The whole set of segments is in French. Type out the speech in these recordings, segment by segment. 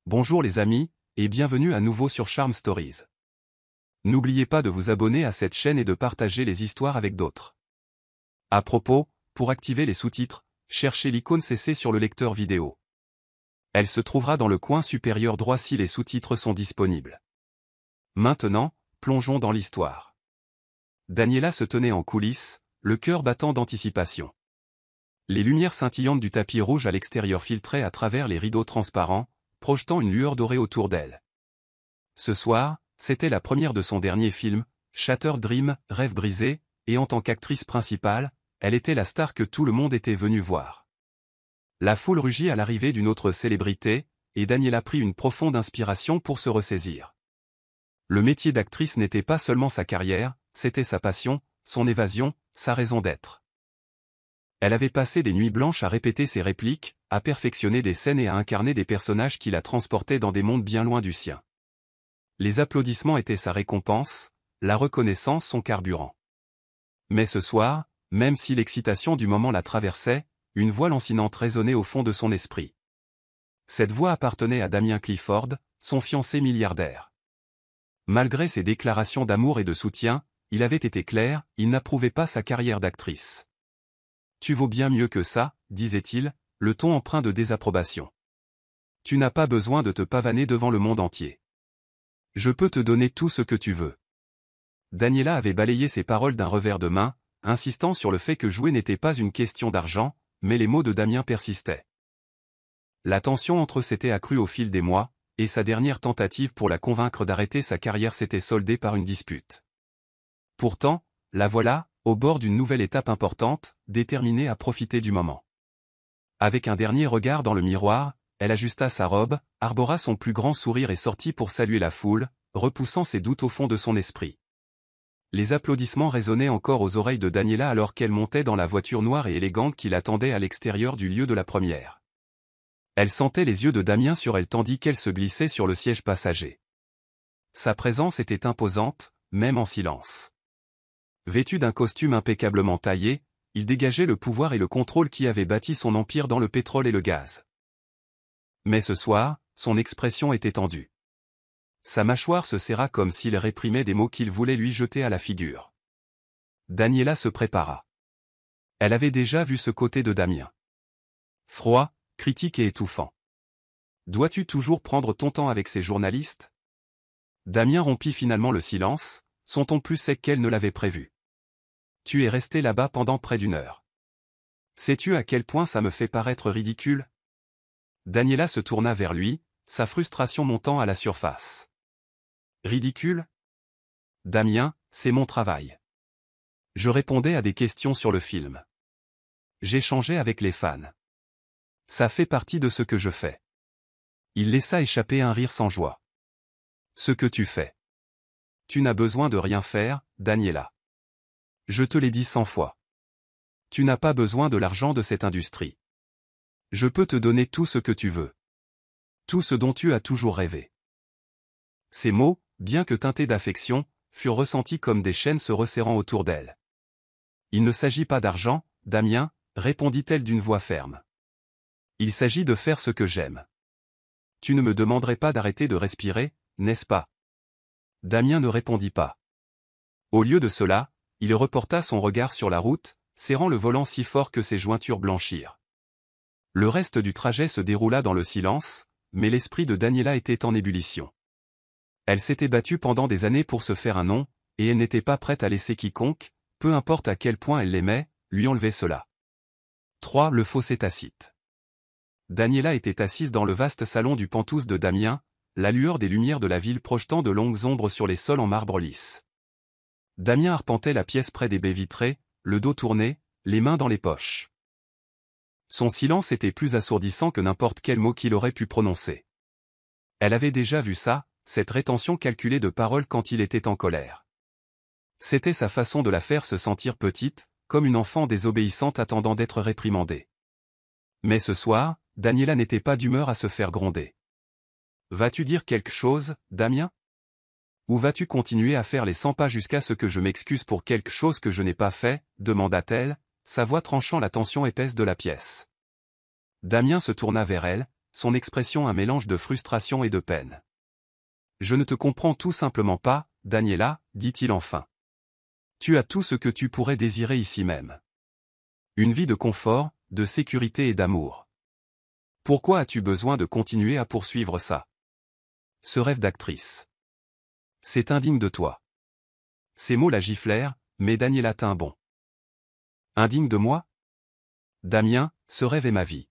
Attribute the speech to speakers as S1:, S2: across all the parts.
S1: Bonjour les amis, et bienvenue à nouveau sur Charm Stories. N'oubliez pas de vous abonner à cette chaîne et de partager les histoires avec d'autres. À propos, pour activer les sous-titres, cherchez l'icône CC sur le lecteur vidéo. Elle se trouvera dans le coin supérieur droit si les sous-titres sont disponibles. Maintenant, plongeons dans l'histoire. Daniela se tenait en coulisses, le cœur battant d'anticipation. Les lumières scintillantes du tapis rouge à l'extérieur filtraient à travers les rideaux transparents, projetant une lueur dorée autour d'elle. Ce soir, c'était la première de son dernier film, Shattered Dream, Rêve brisé, et en tant qu'actrice principale, elle était la star que tout le monde était venu voir. La foule rugit à l'arrivée d'une autre célébrité, et Daniela prit une profonde inspiration pour se ressaisir. Le métier d'actrice n'était pas seulement sa carrière, c'était sa passion, son évasion, sa raison d'être. Elle avait passé des nuits blanches à répéter ses répliques, à perfectionner des scènes et à incarner des personnages qui la transportaient dans des mondes bien loin du sien. Les applaudissements étaient sa récompense, la reconnaissance son carburant. Mais ce soir, même si l'excitation du moment la traversait, une voix lancinante résonnait au fond de son esprit. Cette voix appartenait à Damien Clifford, son fiancé milliardaire. Malgré ses déclarations d'amour et de soutien, il avait été clair, il n'approuvait pas sa carrière d'actrice. « Tu vaux bien mieux que ça », disait-il, le ton empreint de désapprobation. « Tu n'as pas besoin de te pavaner devant le monde entier. Je peux te donner tout ce que tu veux. » Daniela avait balayé ses paroles d'un revers de main, insistant sur le fait que jouer n'était pas une question d'argent, mais les mots de Damien persistaient. La tension entre eux s'était accrue au fil des mois, et sa dernière tentative pour la convaincre d'arrêter sa carrière s'était soldée par une dispute. Pourtant, la voilà, au bord d'une nouvelle étape importante, déterminée à profiter du moment. Avec un dernier regard dans le miroir, elle ajusta sa robe, arbora son plus grand sourire et sortit pour saluer la foule, repoussant ses doutes au fond de son esprit. Les applaudissements résonnaient encore aux oreilles de Daniela alors qu'elle montait dans la voiture noire et élégante qui l'attendait à l'extérieur du lieu de la première. Elle sentait les yeux de Damien sur elle tandis qu'elle se glissait sur le siège passager. Sa présence était imposante, même en silence. Vêtu d'un costume impeccablement taillé, il dégageait le pouvoir et le contrôle qui avaient bâti son empire dans le pétrole et le gaz. Mais ce soir, son expression était tendue. Sa mâchoire se serra comme s'il réprimait des mots qu'il voulait lui jeter à la figure. Daniela se prépara. Elle avait déjà vu ce côté de Damien. Froid, critique et étouffant. Dois-tu toujours prendre ton temps avec ces journalistes ? Damien rompit finalement le silence, son ton plus sec qu'elle ne l'avait prévu. Tu es resté là-bas pendant près d'une heure. Sais-tu à quel point ça me fait paraître ridicule ? Daniela se tourna vers lui, sa frustration montant à la surface. Ridicule ? Damien, c'est mon travail. Je répondais à des questions sur le film. J'échangeais avec les fans. Ça fait partie de ce que je fais. Il laissa échapper un rire sans joie. Ce que tu fais. Tu n'as besoin de rien faire, Daniela. Je te l'ai dit 100 fois. Tu n'as pas besoin de l'argent de cette industrie. Je peux te donner tout ce que tu veux. Tout ce dont tu as toujours rêvé. Ces mots, bien que teintés d'affection, furent ressentis comme des chaînes se resserrant autour d'elle. Il ne s'agit pas d'argent, Damien, répondit-elle d'une voix ferme. Il s'agit de faire ce que j'aime. Tu ne me demanderais pas d'arrêter de respirer, n'est-ce pas ? Damien ne répondit pas. Au lieu de cela, il reporta son regard sur la route, serrant le volant si fort que ses jointures blanchirent. Le reste du trajet se déroula dans le silence, mais l'esprit de Daniela était en ébullition. Elle s'était battue pendant des années pour se faire un nom, et elle n'était pas prête à laisser quiconque, peu importe à quel point elle l'aimait, lui enlever cela. 3. Le fossé tacite. Daniela était assise dans le vaste salon du Penthouse de Damien, la lueur des lumières de la ville projetant de longues ombres sur les sols en marbre lisse. Damien arpentait la pièce près des baies vitrées, le dos tourné, les mains dans les poches. Son silence était plus assourdissant que n'importe quel mot qu'il aurait pu prononcer. Elle avait déjà vu ça, cette rétention calculée de paroles quand il était en colère. C'était sa façon de la faire se sentir petite, comme une enfant désobéissante attendant d'être réprimandée. Mais ce soir, Daniela n'était pas d'humeur à se faire gronder. « Vas-tu dire quelque chose, Damien ? Ou vas-tu continuer à faire les 100 pas jusqu'à ce que je m'excuse pour quelque chose que je n'ai pas fait ?» demanda-t-elle, sa voix tranchant la tension épaisse de la pièce. Damien se tourna vers elle, son expression un mélange de frustration et de peine. « Je ne te comprends tout simplement pas, Daniela, dit-il enfin. Tu as tout ce que tu pourrais désirer ici même. Une vie de confort, de sécurité et d'amour. Pourquoi as-tu besoin de continuer à poursuivre ça? Ce rêve d'actrice. C'est indigne de toi. » Ces mots la giflèrent, mais Daniela tint bon. « Indigne de moi? Damien, ce rêve est ma vie.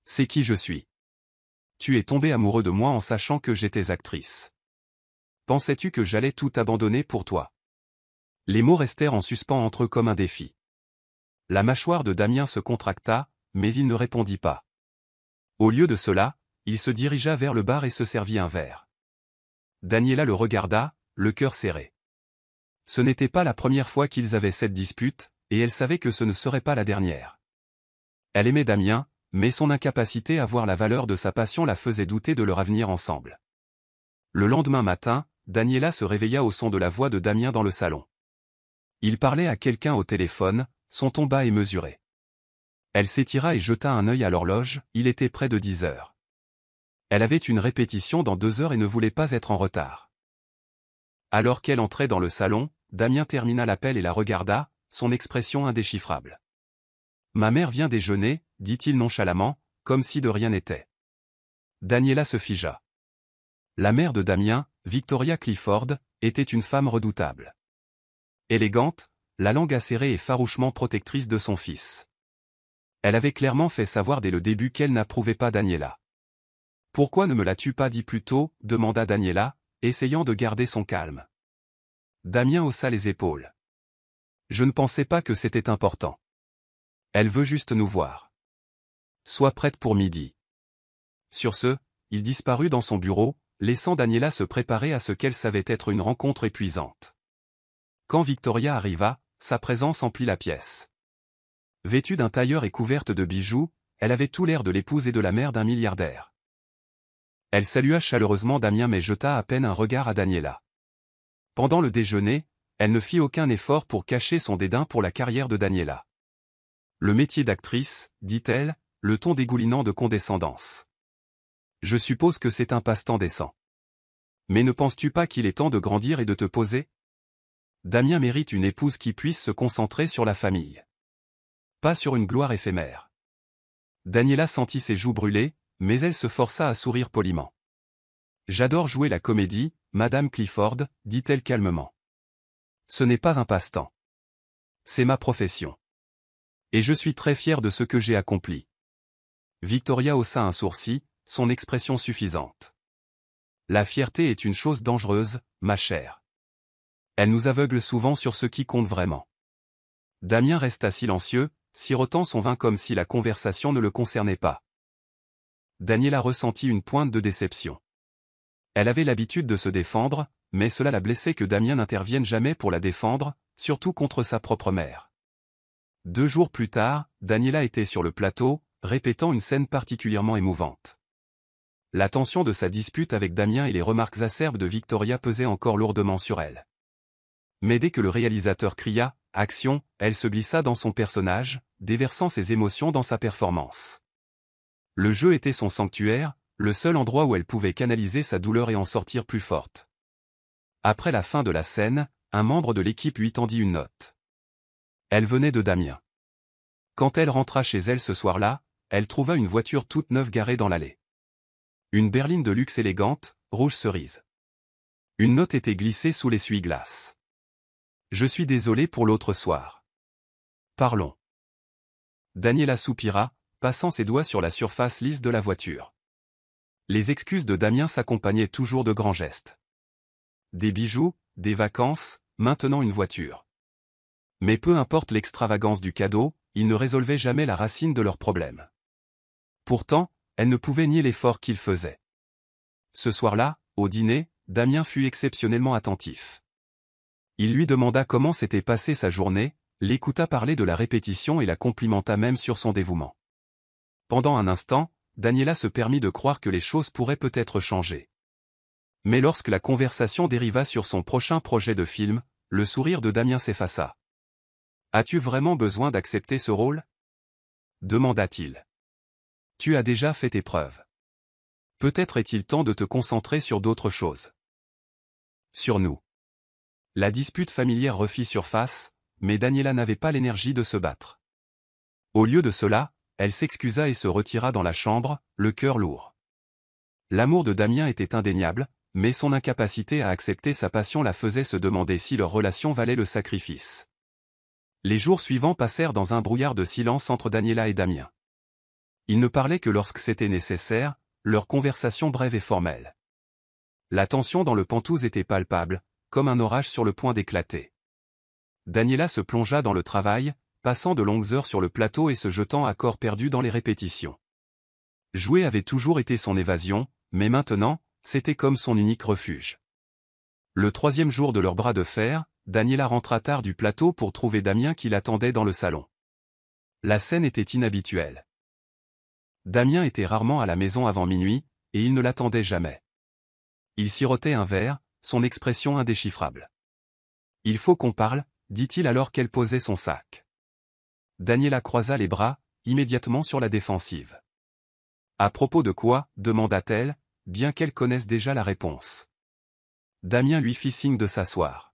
S1: C'est qui je suis. Tu es tombé amoureux de moi en sachant que j'étais actrice. Pensais-tu que j'allais tout abandonner pour toi? » Les mots restèrent en suspens entre eux comme un défi. La mâchoire de Damien se contracta, mais il ne répondit pas. Au lieu de cela, il se dirigea vers le bar et se servit un verre. Daniela le regarda, le cœur serré. Ce n'était pas la première fois qu'ils avaient cette dispute, et elle savait que ce ne serait pas la dernière. Elle aimait Damien, mais son incapacité à voir la valeur de sa passion la faisait douter de leur avenir ensemble. Le lendemain matin, Daniela se réveilla au son de la voix de Damien dans le salon. Il parlait à quelqu'un au téléphone, son ton bas et mesuré. Elle s'étira et jeta un œil à l'horloge, il était près de 10 heures. Elle avait une répétition dans 2 heures et ne voulait pas être en retard. Alors qu'elle entrait dans le salon, Damien termina l'appel et la regarda, son expression indéchiffrable. « Ma mère vient déjeuner, dit-il nonchalamment, comme si de rien n'était. Daniela se figea. La mère de Damien, Victoria Clifford, était une femme redoutable. Élégante, la langue acérée et farouchement protectrice de son fils. Elle avait clairement fait savoir dès le début qu'elle n'approuvait pas Daniela. « Pourquoi ne me l'as-tu pas dit plus tôt ?» demanda Daniela, essayant de garder son calme. Damien haussa les épaules. « Je ne pensais pas que c'était important. Elle veut juste nous voir. Sois prête pour midi. » Sur ce, il disparut dans son bureau, laissant Daniela se préparer à ce qu'elle savait être une rencontre épuisante. Quand Victoria arriva, sa présence emplit la pièce. Vêtue d'un tailleur et couverte de bijoux, elle avait tout l'air de l'épouse et de la mère d'un milliardaire. Elle salua chaleureusement Damien mais jeta à peine un regard à Daniela. Pendant le déjeuner, elle ne fit aucun effort pour cacher son dédain pour la carrière de Daniela. « Le métier d'actrice, dit-elle, le ton dégoulinant de condescendance. Je suppose que c'est un passe-temps décent. Mais ne penses-tu pas qu'il est temps de grandir et de te poser? Damien mérite une épouse qui puisse se concentrer sur la famille. Pas sur une gloire éphémère. » Daniela sentit ses joues brûler, mais elle se força à sourire poliment. « J'adore jouer la comédie, Madame Clifford, dit-elle calmement. Ce n'est pas un passe-temps. C'est ma profession. Et je suis très fière de ce que j'ai accompli. » Victoria haussa un sourcil, son expression suffisante. « La fierté est une chose dangereuse, ma chère. Elle nous aveugle souvent sur ce qui compte vraiment. » Damien resta silencieux, sirotant son vin comme si la conversation ne le concernait pas. Daniela ressentit une pointe de déception. Elle avait l'habitude de se défendre, mais cela la blessait que Damien n'intervienne jamais pour la défendre, surtout contre sa propre mère. 2 jours plus tard, Daniela était sur le plateau, répétant une scène particulièrement émouvante. La tension de sa dispute avec Damien et les remarques acerbes de Victoria pesaient encore lourdement sur elle. Mais dès que le réalisateur cria « Action !», elle se glissa dans son personnage, déversant ses émotions dans sa performance. Le jeu était son sanctuaire, le seul endroit où elle pouvait canaliser sa douleur et en sortir plus forte. Après la fin de la scène, un membre de l'équipe lui tendit une note. Elle venait de Damien. Quand elle rentra chez elle ce soir-là, elle trouva une voiture toute neuve garée dans l'allée. Une berline de luxe élégante, rouge cerise. Une note était glissée sous l'essuie-glace. « Je suis désolé pour l'autre soir. Parlons. » Daniela soupira, passant ses doigts sur la surface lisse de la voiture. Les excuses de Damien s'accompagnaient toujours de grands gestes. Des bijoux, des vacances, maintenant une voiture. Mais peu importe l'extravagance du cadeau, il ne résolvait jamais la racine de leurs problèmes. Pourtant, elle ne pouvait nier l'effort qu'il faisait. Ce soir-là, au dîner, Damien fut exceptionnellement attentif. Il lui demanda comment s'était passée sa journée, l'écouta parler de la répétition et la complimenta même sur son dévouement. Pendant un instant, Daniela se permit de croire que les choses pourraient peut-être changer. Mais lorsque la conversation dériva sur son prochain projet de film, le sourire de Damien s'effaça. « As-tu vraiment besoin d'accepter ce rôle ?» demanda-t-il. « Tu as déjà fait tes preuves. Peut-être est-il temps de te concentrer sur d'autres choses. Sur nous. La dispute familière refit surface, mais Daniela n'avait pas l'énergie de se battre. Au lieu de cela, elle s'excusa et se retira dans la chambre, le cœur lourd. L'amour de Damien était indéniable, mais son incapacité à accepter sa passion la faisait se demander si leur relation valait le sacrifice. Les jours suivants passèrent dans un brouillard de silence entre Daniela et Damien. Ils ne parlaient que lorsque c'était nécessaire, leur conversation brève et formelle. La tension dans le Penthouse était palpable, comme un orage sur le point d'éclater. Daniela se plongea dans le travail, passant de longues heures sur le plateau et se jetant à corps perdu dans les répétitions. Jouer avait toujours été son évasion, mais maintenant, c'était comme son unique refuge. Le 3e jour de leur bras de fer, Daniela rentra tard du plateau pour trouver Damien qui l'attendait dans le salon. La scène était inhabituelle. Damien était rarement à la maison avant minuit, et il ne l'attendait jamais. Il sirotait un verre, son expression indéchiffrable. « Il faut qu'on parle », dit-il alors qu'elle posait son sac. Daniela croisa les bras, immédiatement sur la défensive. « À propos de quoi ?» demanda-t-elle, bien qu'elle connaisse déjà la réponse. Damien lui fit signe de s'asseoir.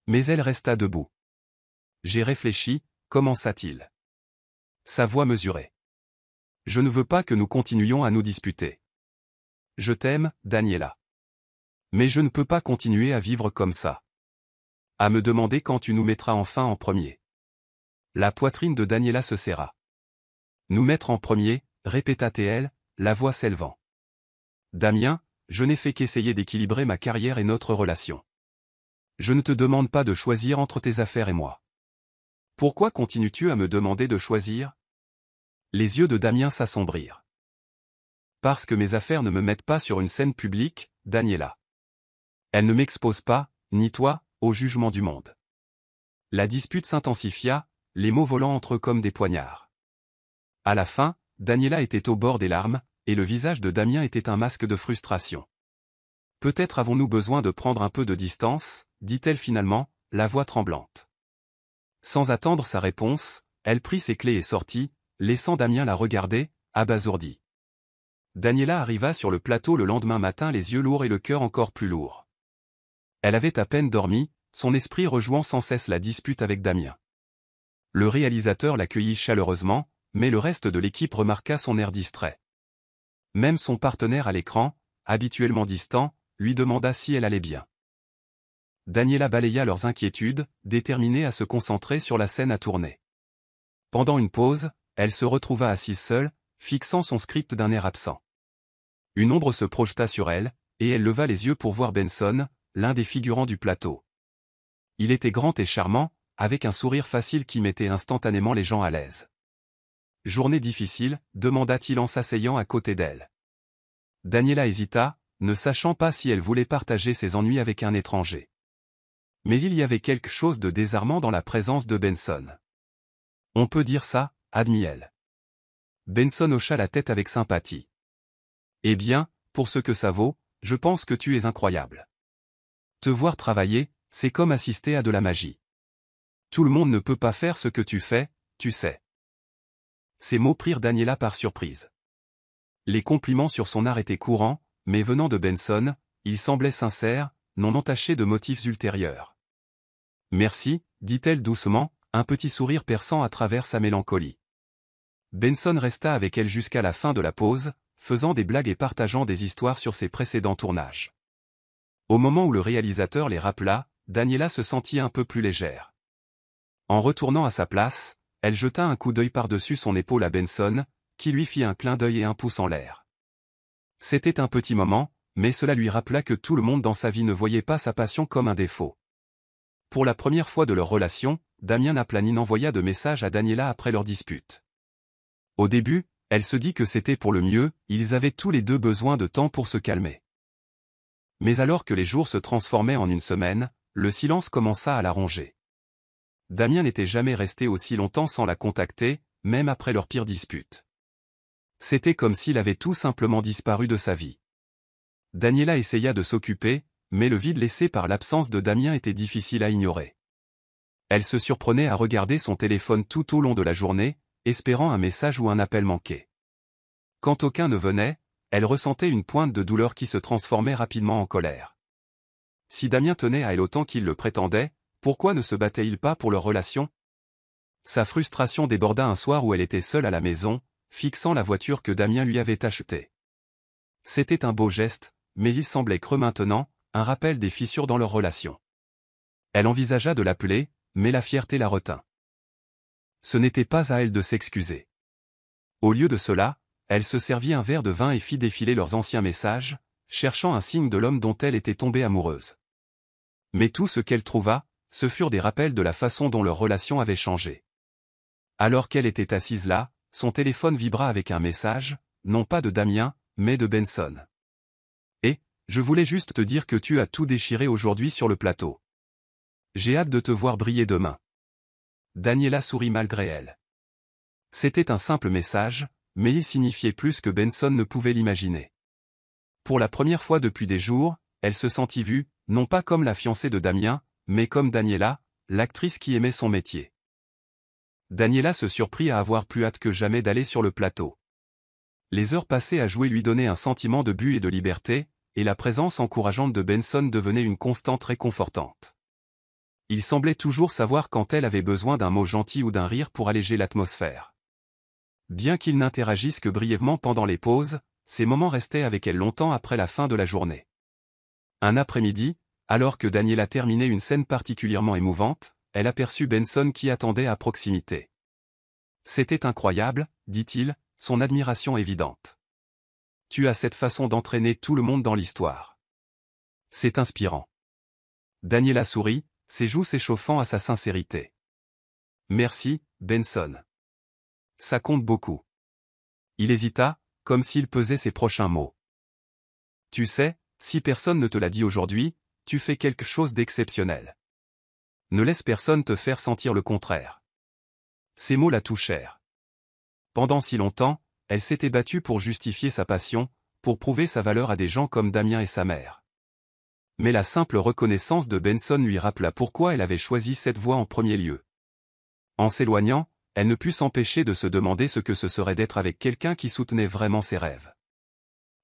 S1: Mais elle resta debout. « J'ai réfléchi », commença-t-il. Sa voix mesurée. « Je ne veux pas que nous continuions à nous disputer. Je t'aime, Daniela. Mais je ne peux pas continuer à vivre comme ça. À me demander quand tu nous mettras enfin en premier. » La poitrine de Daniela se serra. « Nous mettre en premier », répéta-t-elle, la voix s'élevant. « Damien, je n'ai fait qu'essayer d'équilibrer ma carrière et notre relation. Je ne te demande pas de choisir entre tes affaires et moi. Pourquoi continues-tu à me demander de choisir ?» Les yeux de Damien s'assombrirent. « Parce que mes affaires ne me mettent pas sur une scène publique, Daniela. Elles ne m'exposent pas, ni toi, au jugement du monde. » La dispute s'intensifia, les mots volant entre eux comme des poignards. À la fin, Daniela était au bord des larmes, et le visage de Damien était un masque de frustration. « Peut-être avons-nous besoin de prendre un peu de distance, » dit-elle finalement, la voix tremblante. Sans attendre sa réponse, elle prit ses clés et sortit, laissant Damien la regarder, abasourdi. Daniela arriva sur le plateau le lendemain matin les yeux lourds et le cœur encore plus lourd. Elle avait à peine dormi, son esprit rejouant sans cesse la dispute avec Damien. Le réalisateur l'accueillit chaleureusement, mais le reste de l'équipe remarqua son air distrait. Même son partenaire à l'écran, habituellement distant, lui demanda si elle allait bien. Daniela balaya leurs inquiétudes, déterminée à se concentrer sur la scène à tourner. Pendant une pause, elle se retrouva assise seule, fixant son script d'un air absent. Une ombre se projeta sur elle, et elle leva les yeux pour voir Benson, l'un des figurants du plateau. Il était grand et charmant, avec un sourire facile qui mettait instantanément les gens à l'aise. « Journée difficile ?» demanda-t-il en s'asseyant à côté d'elle. Daniela hésita, ne sachant pas si elle voulait partager ses ennuis avec un étranger. Mais il y avait quelque chose de désarmant dans la présence de Benson. « On peut dire ça ?» admit-elle. Benson hocha la tête avec sympathie. « Eh bien, pour ce que ça vaut, je pense que tu es incroyable. Te voir travailler, c'est comme assister à de la magie. Tout le monde ne peut pas faire ce que tu fais, tu sais. » Ces mots prirent Daniela par surprise. Les compliments sur son art étaient courants, mais venant de Benson, ils semblaient sincères, non entachés de motifs ultérieurs. « Merci », dit-elle doucement, un petit sourire perçant à travers sa mélancolie. Benson resta avec elle jusqu'à la fin de la pause, faisant des blagues et partageant des histoires sur ses précédents tournages. Au moment où le réalisateur les rappela, Daniela se sentit un peu plus légère. En retournant à sa place, elle jeta un coup d'œil par-dessus son épaule à Benson, qui lui fit un clin d'œil et un pouce en l'air. C'était un petit moment, mais cela lui rappela que tout le monde dans sa vie ne voyait pas sa passion comme un défaut. Pour la première fois de leur relation, Damien n'aplani n'envoya de message à Daniela après leur dispute. Au début, elle se dit que c'était pour le mieux, ils avaient tous les deux besoin de temps pour se calmer. Mais alors que les jours se transformaient en une semaine, le silence commença à la ronger. Damien n'était jamais resté aussi longtemps sans la contacter, même après leur pire dispute. C'était comme s'il avait tout simplement disparu de sa vie. Daniela essaya de s'occuper, mais le vide laissé par l'absence de Damien était difficile à ignorer. Elle se surprenait à regarder son téléphone tout au long de la journée, espérant un message ou un appel manqué. Quand aucun ne venait, Elle ressentait une pointe de douleur qui se transformait rapidement en colère. Si Damien tenait à elle autant qu'il le prétendait, pourquoi ne se battait-il pas pour leur relation? Sa frustration déborda un soir où elle était seule à la maison, fixant la voiture que Damien lui avait achetée. C'était un beau geste, mais il semblait creux maintenant, un rappel des fissures dans leur relation. Elle envisagea de l'appeler, mais la fierté la retint. Ce n'était pas à elle de s'excuser. Au lieu de cela, elle se servit un verre de vin et fit défiler leurs anciens messages, cherchant un signe de l'homme dont elle était tombée amoureuse. Mais tout ce qu'elle trouva, ce furent des rappels de la façon dont leur relation avait changé. Alors qu'elle était assise là, son téléphone vibra avec un message, non pas de Damien, mais de Benson. « Et, je voulais juste te dire que tu as tout déchiré aujourd'hui sur le plateau. J'ai hâte de te voir briller demain. » Daniela sourit malgré elle. C'était un simple message, mais il signifiait plus que Benson ne pouvait l'imaginer. Pour la première fois depuis des jours, elle se sentit vue, non pas comme la fiancée de Damien, mais comme Daniela, l'actrice qui aimait son métier. Daniela se surprit à avoir plus hâte que jamais d'aller sur le plateau. Les heures passées à jouer lui donnaient un sentiment de but et de liberté, et la présence encourageante de Benson devenait une constante réconfortante. Il semblait toujours savoir quand elle avait besoin d'un mot gentil ou d'un rire pour alléger l'atmosphère. Bien qu'ils n'interagissent que brièvement pendant les pauses, ces moments restaient avec elle longtemps après la fin de la journée. Un après-midi, alors que Daniela terminait une scène particulièrement émouvante, elle aperçut Benson qui attendait à proximité. « C'était incroyable, dit-il, son admiration évidente. Tu as cette façon d'entraîner tout le monde dans l'histoire. C'est inspirant. » Daniela sourit, ses joues s'échauffant à sa sincérité. « Merci, Benson. Ça compte beaucoup. » Il hésita, comme s'il pesait ses prochains mots. « Tu sais, si personne ne te l'a dit aujourd'hui, tu fais quelque chose d'exceptionnel. Ne laisse personne te faire sentir le contraire. » Ces mots la touchèrent. Pendant si longtemps, elle s'était battue pour justifier sa passion, pour prouver sa valeur à des gens comme Damien et sa mère. Mais la simple reconnaissance de Benson lui rappela pourquoi elle avait choisi cette voie en premier lieu. En s'éloignant, elle ne put s'empêcher de se demander ce que ce serait d'être avec quelqu'un qui soutenait vraiment ses rêves.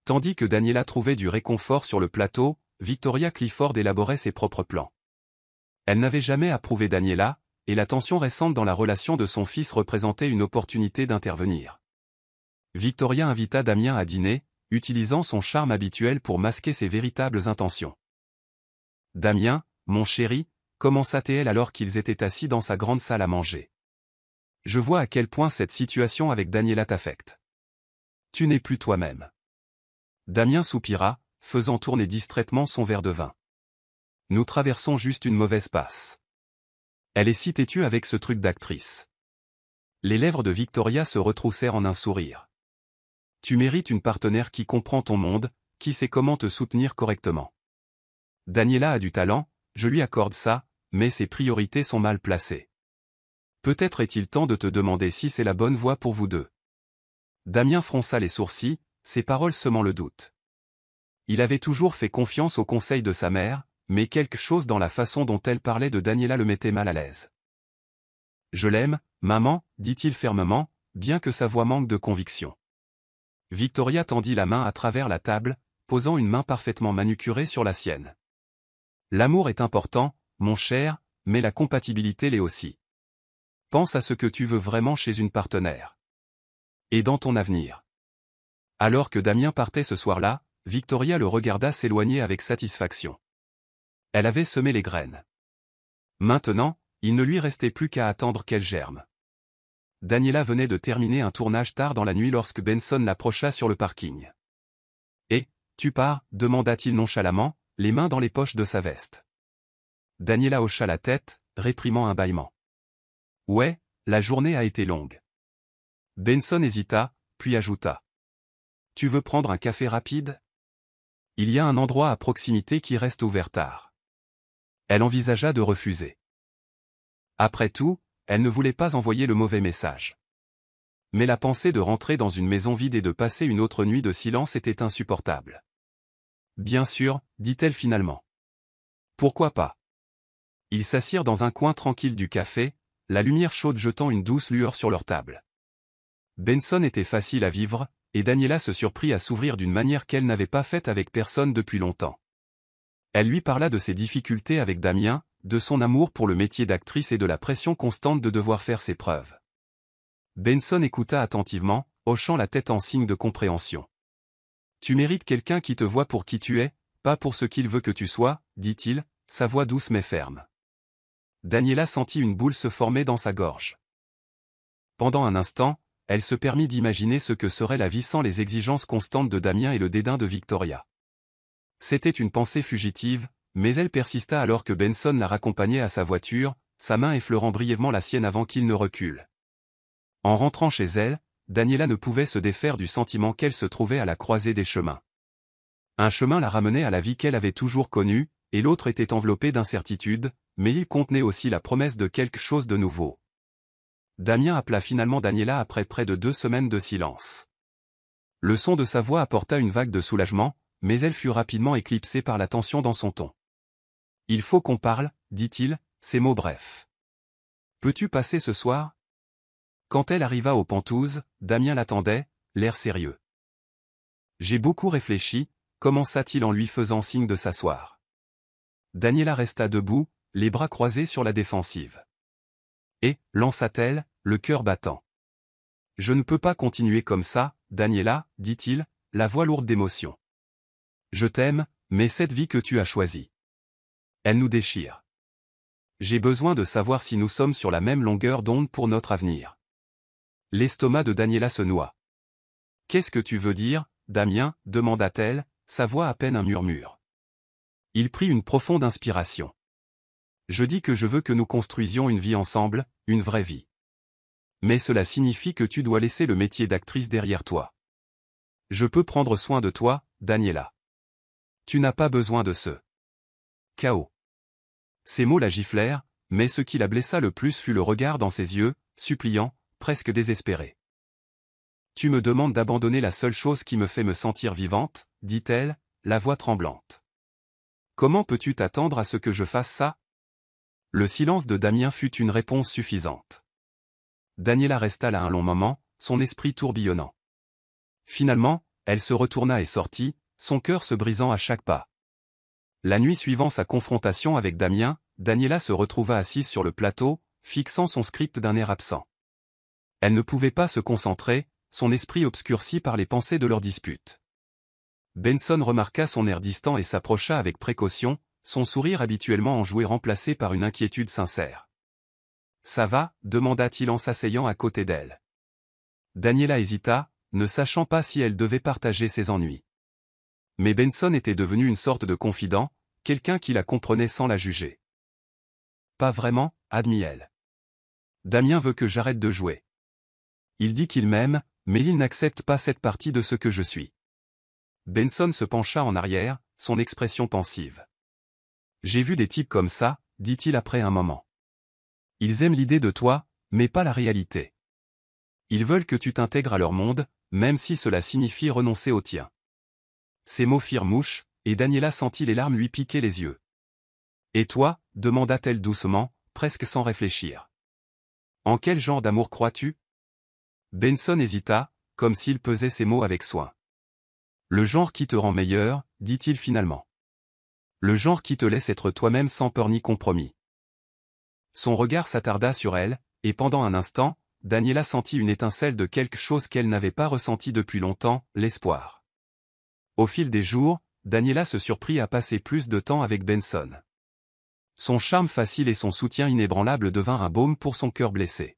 S1: Tandis que Daniela trouvait du réconfort sur le plateau, Victoria Clifford élaborait ses propres plans. Elle n'avait jamais approuvé Daniela, et la tension récente dans la relation de son fils représentait une opportunité d'intervenir. Victoria invita Damien à dîner, utilisant son charme habituel pour masquer ses véritables intentions. « Damien, mon chéri, » commença-t-elle alors qu'ils étaient assis dans sa grande salle à manger. « Je vois à quel point cette situation avec Daniela t'affecte. Tu n'es plus toi-même. » Damien soupira, faisant tourner distraitement son verre de vin. « Nous traversons juste une mauvaise passe. Elle est si têtue avec ce truc d'actrice. » Les lèvres de Victoria se retroussèrent en un sourire. « Tu mérites une partenaire qui comprend ton monde, qui sait comment te soutenir correctement. Daniela a du talent, je lui accorde ça, mais ses priorités sont mal placées. Peut-être est-il temps de te demander si c'est la bonne voie pour vous deux. » Damien fronça les sourcils, ses paroles semant le doute. Il avait toujours fait confiance aux conseils de sa mère, mais quelque chose dans la façon dont elle parlait de Daniela le mettait mal à l'aise. « Je l'aime, maman, » dit-il fermement, bien que sa voix manque de conviction. Victoria tendit la main à travers la table, posant une main parfaitement manucurée sur la sienne. « L'amour est important, mon cher, mais la compatibilité l'est aussi. Pense à ce que tu veux vraiment chez une partenaire. Et dans ton avenir. » Alors que Damien partait ce soir-là, Victoria le regarda s'éloigner avec satisfaction. Elle avait semé les graines. Maintenant, il ne lui restait plus qu'à attendre qu'elles germent. Daniela venait de terminer un tournage tard dans la nuit lorsque Benson l'approcha sur le parking. « Et, tu pars ?» demanda-t-il nonchalamment, les mains dans les poches de sa veste. Daniela hocha la tête, réprimant un bâillement. « Ouais, la journée a été longue. » Benson hésita, puis ajouta. « Tu veux prendre un café rapide ? Il y a un endroit à proximité qui reste ouvert tard. » Elle envisagea de refuser. Après tout, elle ne voulait pas envoyer le mauvais message. Mais la pensée de rentrer dans une maison vide et de passer une autre nuit de silence était insupportable. « Bien sûr, » dit-elle finalement. « Pourquoi pas ?» Ils s'assirent dans un coin tranquille du café, la lumière chaude jetant une douce lueur sur leur table. Benson était facile à vivre, et Daniela se surprit à s'ouvrir d'une manière qu'elle n'avait pas faite avec personne depuis longtemps. Elle lui parla de ses difficultés avec Damien, de son amour pour le métier d'actrice et de la pression constante de devoir faire ses preuves. Benson écouta attentivement, hochant la tête en signe de compréhension. « Tu mérites quelqu'un qui te voit pour qui tu es, pas pour ce qu'il veut que tu sois, dit-il, sa voix douce mais ferme. Daniela sentit une boule se former dans sa gorge. Pendant un instant, elle se permit d'imaginer ce que serait la vie sans les exigences constantes de Damien et le dédain de Victoria. C'était une pensée fugitive, mais elle persista alors que Benson la raccompagnait à sa voiture, sa main effleurant brièvement la sienne avant qu'il ne recule. En rentrant chez elle, Daniela ne pouvait se défaire du sentiment qu'elle se trouvait à la croisée des chemins. Un chemin la ramenait à la vie qu'elle avait toujours connue, et l'autre était enveloppé d'incertitudes, mais il contenait aussi la promesse de quelque chose de nouveau. Damien appela finalement Daniela après près de 2 semaines de silence. Le son de sa voix apporta une vague de soulagement, mais elle fut rapidement éclipsée par la tension dans son ton. « Il faut qu'on parle, dit-il, ces mots brefs. Peux-tu passer ce soir ?» Quand elle arriva aux Pentouzes, Damien l'attendait, l'air sérieux. « J'ai beaucoup réfléchi », commença-t-il en lui faisant signe de s'asseoir. Daniela resta debout, les bras croisés sur la défensive. Et, lança-t-elle, le cœur battant. « Je ne peux pas continuer comme ça, Daniela, dit-il, la voix lourde d'émotion. Je t'aime, mais cette vie que tu as choisie. Elle nous déchire. J'ai besoin de savoir si nous sommes sur la même longueur d'onde pour notre avenir. » L'estomac de Daniela se noua. « Qu'est-ce que tu veux dire, Damien ?» demanda-t-elle, sa voix à peine un murmure. Il prit une profonde inspiration. « Je dis que je veux que nous construisions une vie ensemble, une vraie vie. Mais cela signifie que tu dois laisser le métier d'actrice derrière toi. Je peux prendre soin de toi, Daniela. Tu n'as pas besoin de ce chaos. » Ces mots la giflèrent, mais ce qui la blessa le plus fut le regard dans ses yeux, suppliant, presque désespéré. « Tu me demandes d'abandonner la seule chose qui me fait me sentir vivante, dit-elle, la voix tremblante. Comment peux-tu t'attendre à ce que je fasse ça ? » Le silence de Damien fut une réponse suffisante. Daniela resta là un long moment, son esprit tourbillonnant. Finalement, elle se retourna et sortit, son cœur se brisant à chaque pas. La nuit suivant sa confrontation avec Damien, Daniela se retrouva assise sur le plateau, fixant son script d'un air absent. Elle ne pouvait pas se concentrer, son esprit obscurci par les pensées de leur dispute. Benson remarqua son air distant et s'approcha avec précaution, son sourire habituellement enjoué remplacé par une inquiétude sincère. « Ça va ?» demanda-t-il en s'asseyant à côté d'elle. Daniela hésita, ne sachant pas si elle devait partager ses ennuis. Mais Benson était devenu une sorte de confident, quelqu'un qui la comprenait sans la juger. « Pas vraiment, » admit-elle. « Damien veut que j'arrête de jouer. Il dit qu'il m'aime, mais il n'accepte pas cette partie de ce que je suis. » Benson se pencha en arrière, son expression pensive. « J'ai vu des types comme ça, » dit-il après un moment. « Ils aiment l'idée de toi, mais pas la réalité. Ils veulent que tu t'intègres à leur monde, même si cela signifie renoncer au tien. » Ces mots firent mouche, et Daniela sentit les larmes lui piquer les yeux. « Et toi ?» demanda-t-elle doucement, presque sans réfléchir. « En quel genre d'amour crois-tu » Benson hésita, comme s'il pesait ses mots avec soin. « Le genre qui te rend meilleur, dit-il finalement. Le genre qui te laisse être toi-même sans peur ni compromis. » Son regard s'attarda sur elle, et pendant un instant, Daniela sentit une étincelle de quelque chose qu'elle n'avait pas ressenti depuis longtemps, l'espoir. Au fil des jours, Daniela se surprit à passer plus de temps avec Benson. Son charme facile et son soutien inébranlable devinrent un baume pour son cœur blessé.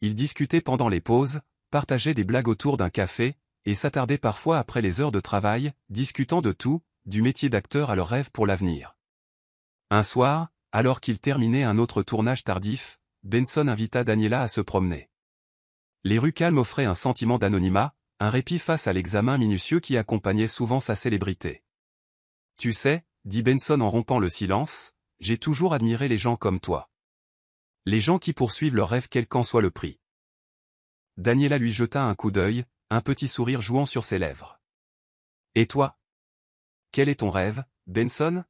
S1: Ils discutaient pendant les pauses, partageaient des blagues autour d'un café, et s'attardaient parfois après les heures de travail, discutant de tout, du métier d'acteur à leurs rêves pour l'avenir. Un soir, alors qu'ils terminaient un autre tournage tardif, Benson invita Daniela à se promener. Les rues calmes offraient un sentiment d'anonymat, un répit face à l'examen minutieux qui accompagnait souvent sa célébrité. « Tu sais, » dit Benson en rompant le silence, « j'ai toujours admiré les gens comme toi. Les gens qui poursuivent leurs rêves quel qu'en soit le prix. » Daniela lui jeta un coup d'œil, un petit sourire jouant sur ses lèvres. « Et toi ? Quel est ton rêve, Benson ?»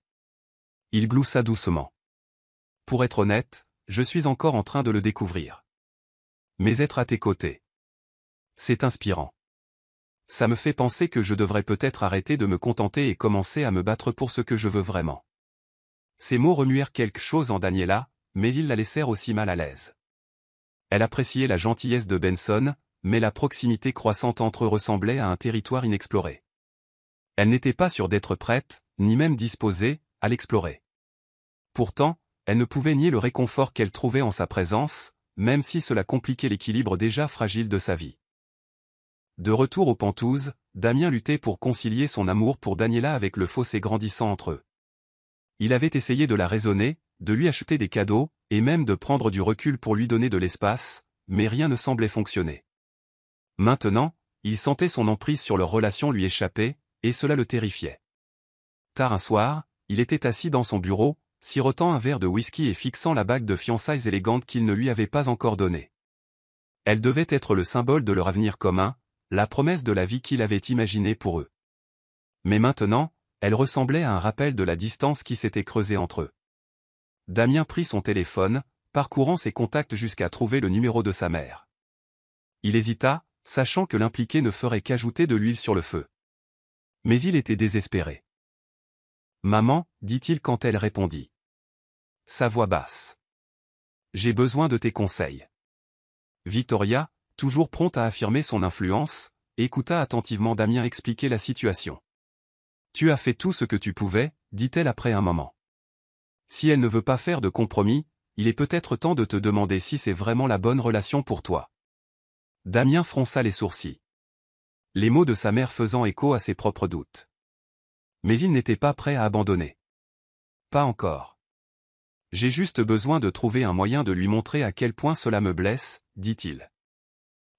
S1: Il gloussa doucement. « Pour être honnête, je suis encore en train de le découvrir. Mais être à tes côtés. C'est inspirant. Ça me fait penser que je devrais peut-être arrêter de me contenter et commencer à me battre pour ce que je veux vraiment. Ces mots remuèrent quelque chose en Daniela, mais ils la laissèrent aussi mal à l'aise. Elle appréciait la gentillesse de Benson, mais la proximité croissante entre eux ressemblait à un territoire inexploré. Elle n'était pas sûre d'être prête, ni même disposée, à l'explorer. Pourtant, elle ne pouvait nier le réconfort qu'elle trouvait en sa présence, même si cela compliquait l'équilibre déjà fragile de sa vie. De retour aux Pentouzes, Damien luttait pour concilier son amour pour Daniela avec le fossé grandissant entre eux. Il avait essayé de la raisonner, de lui acheter des cadeaux, et même de prendre du recul pour lui donner de l'espace, mais rien ne semblait fonctionner. Maintenant, il sentait son emprise sur leur relation lui échapper, et cela le terrifiait. Tard un soir, il était assis dans son bureau, sirotant un verre de whisky et fixant la bague de fiançailles élégante qu'il ne lui avait pas encore donnée. Elle devait être le symbole de leur avenir commun, la promesse de la vie qu'il avait imaginée pour eux. Mais maintenant, elle ressemblait à un rappel de la distance qui s'était creusée entre eux. Damien prit son téléphone, parcourant ses contacts jusqu'à trouver le numéro de sa mère. Il hésita, sachant que l'impliqué ne ferait qu'ajouter de l'huile sur le feu. Mais il était désespéré. « Maman » dit-il quand elle répondit. Sa voix basse. « J'ai besoin de tes conseils. » Victoria, toujours prompte à affirmer son influence, écouta attentivement Damien expliquer la situation. « Tu as fait tout ce que tu pouvais, dit-elle après un moment. Si elle ne veut pas faire de compromis, il est peut-être temps de te demander si c'est vraiment la bonne relation pour toi. » Damien fronça les sourcils. Les mots de sa mère faisant écho à ses propres doutes. Mais il n'était pas prêt à abandonner. Pas encore. J'ai juste besoin de trouver un moyen de lui montrer à quel point cela me blesse, dit-il.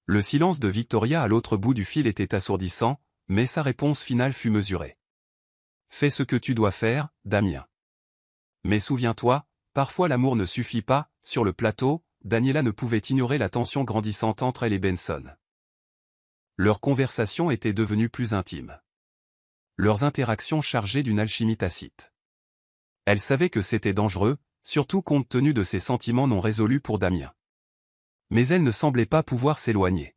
S1: Le silence de Victoria à l'autre bout du fil était assourdissant, mais sa réponse finale fut mesurée. Fais ce que tu dois faire, Damien. Mais souviens-toi, parfois l'amour ne suffit pas. Sur le plateau, Daniela ne pouvait ignorer la tension grandissante entre elle et Benson. Leur conversation était devenue plus intime. Leurs interactions chargées d'une alchimie tacite. Elle savait que c'était dangereux, surtout compte tenu de ses sentiments non résolus pour Damien. Mais elle ne semblait pas pouvoir s'éloigner.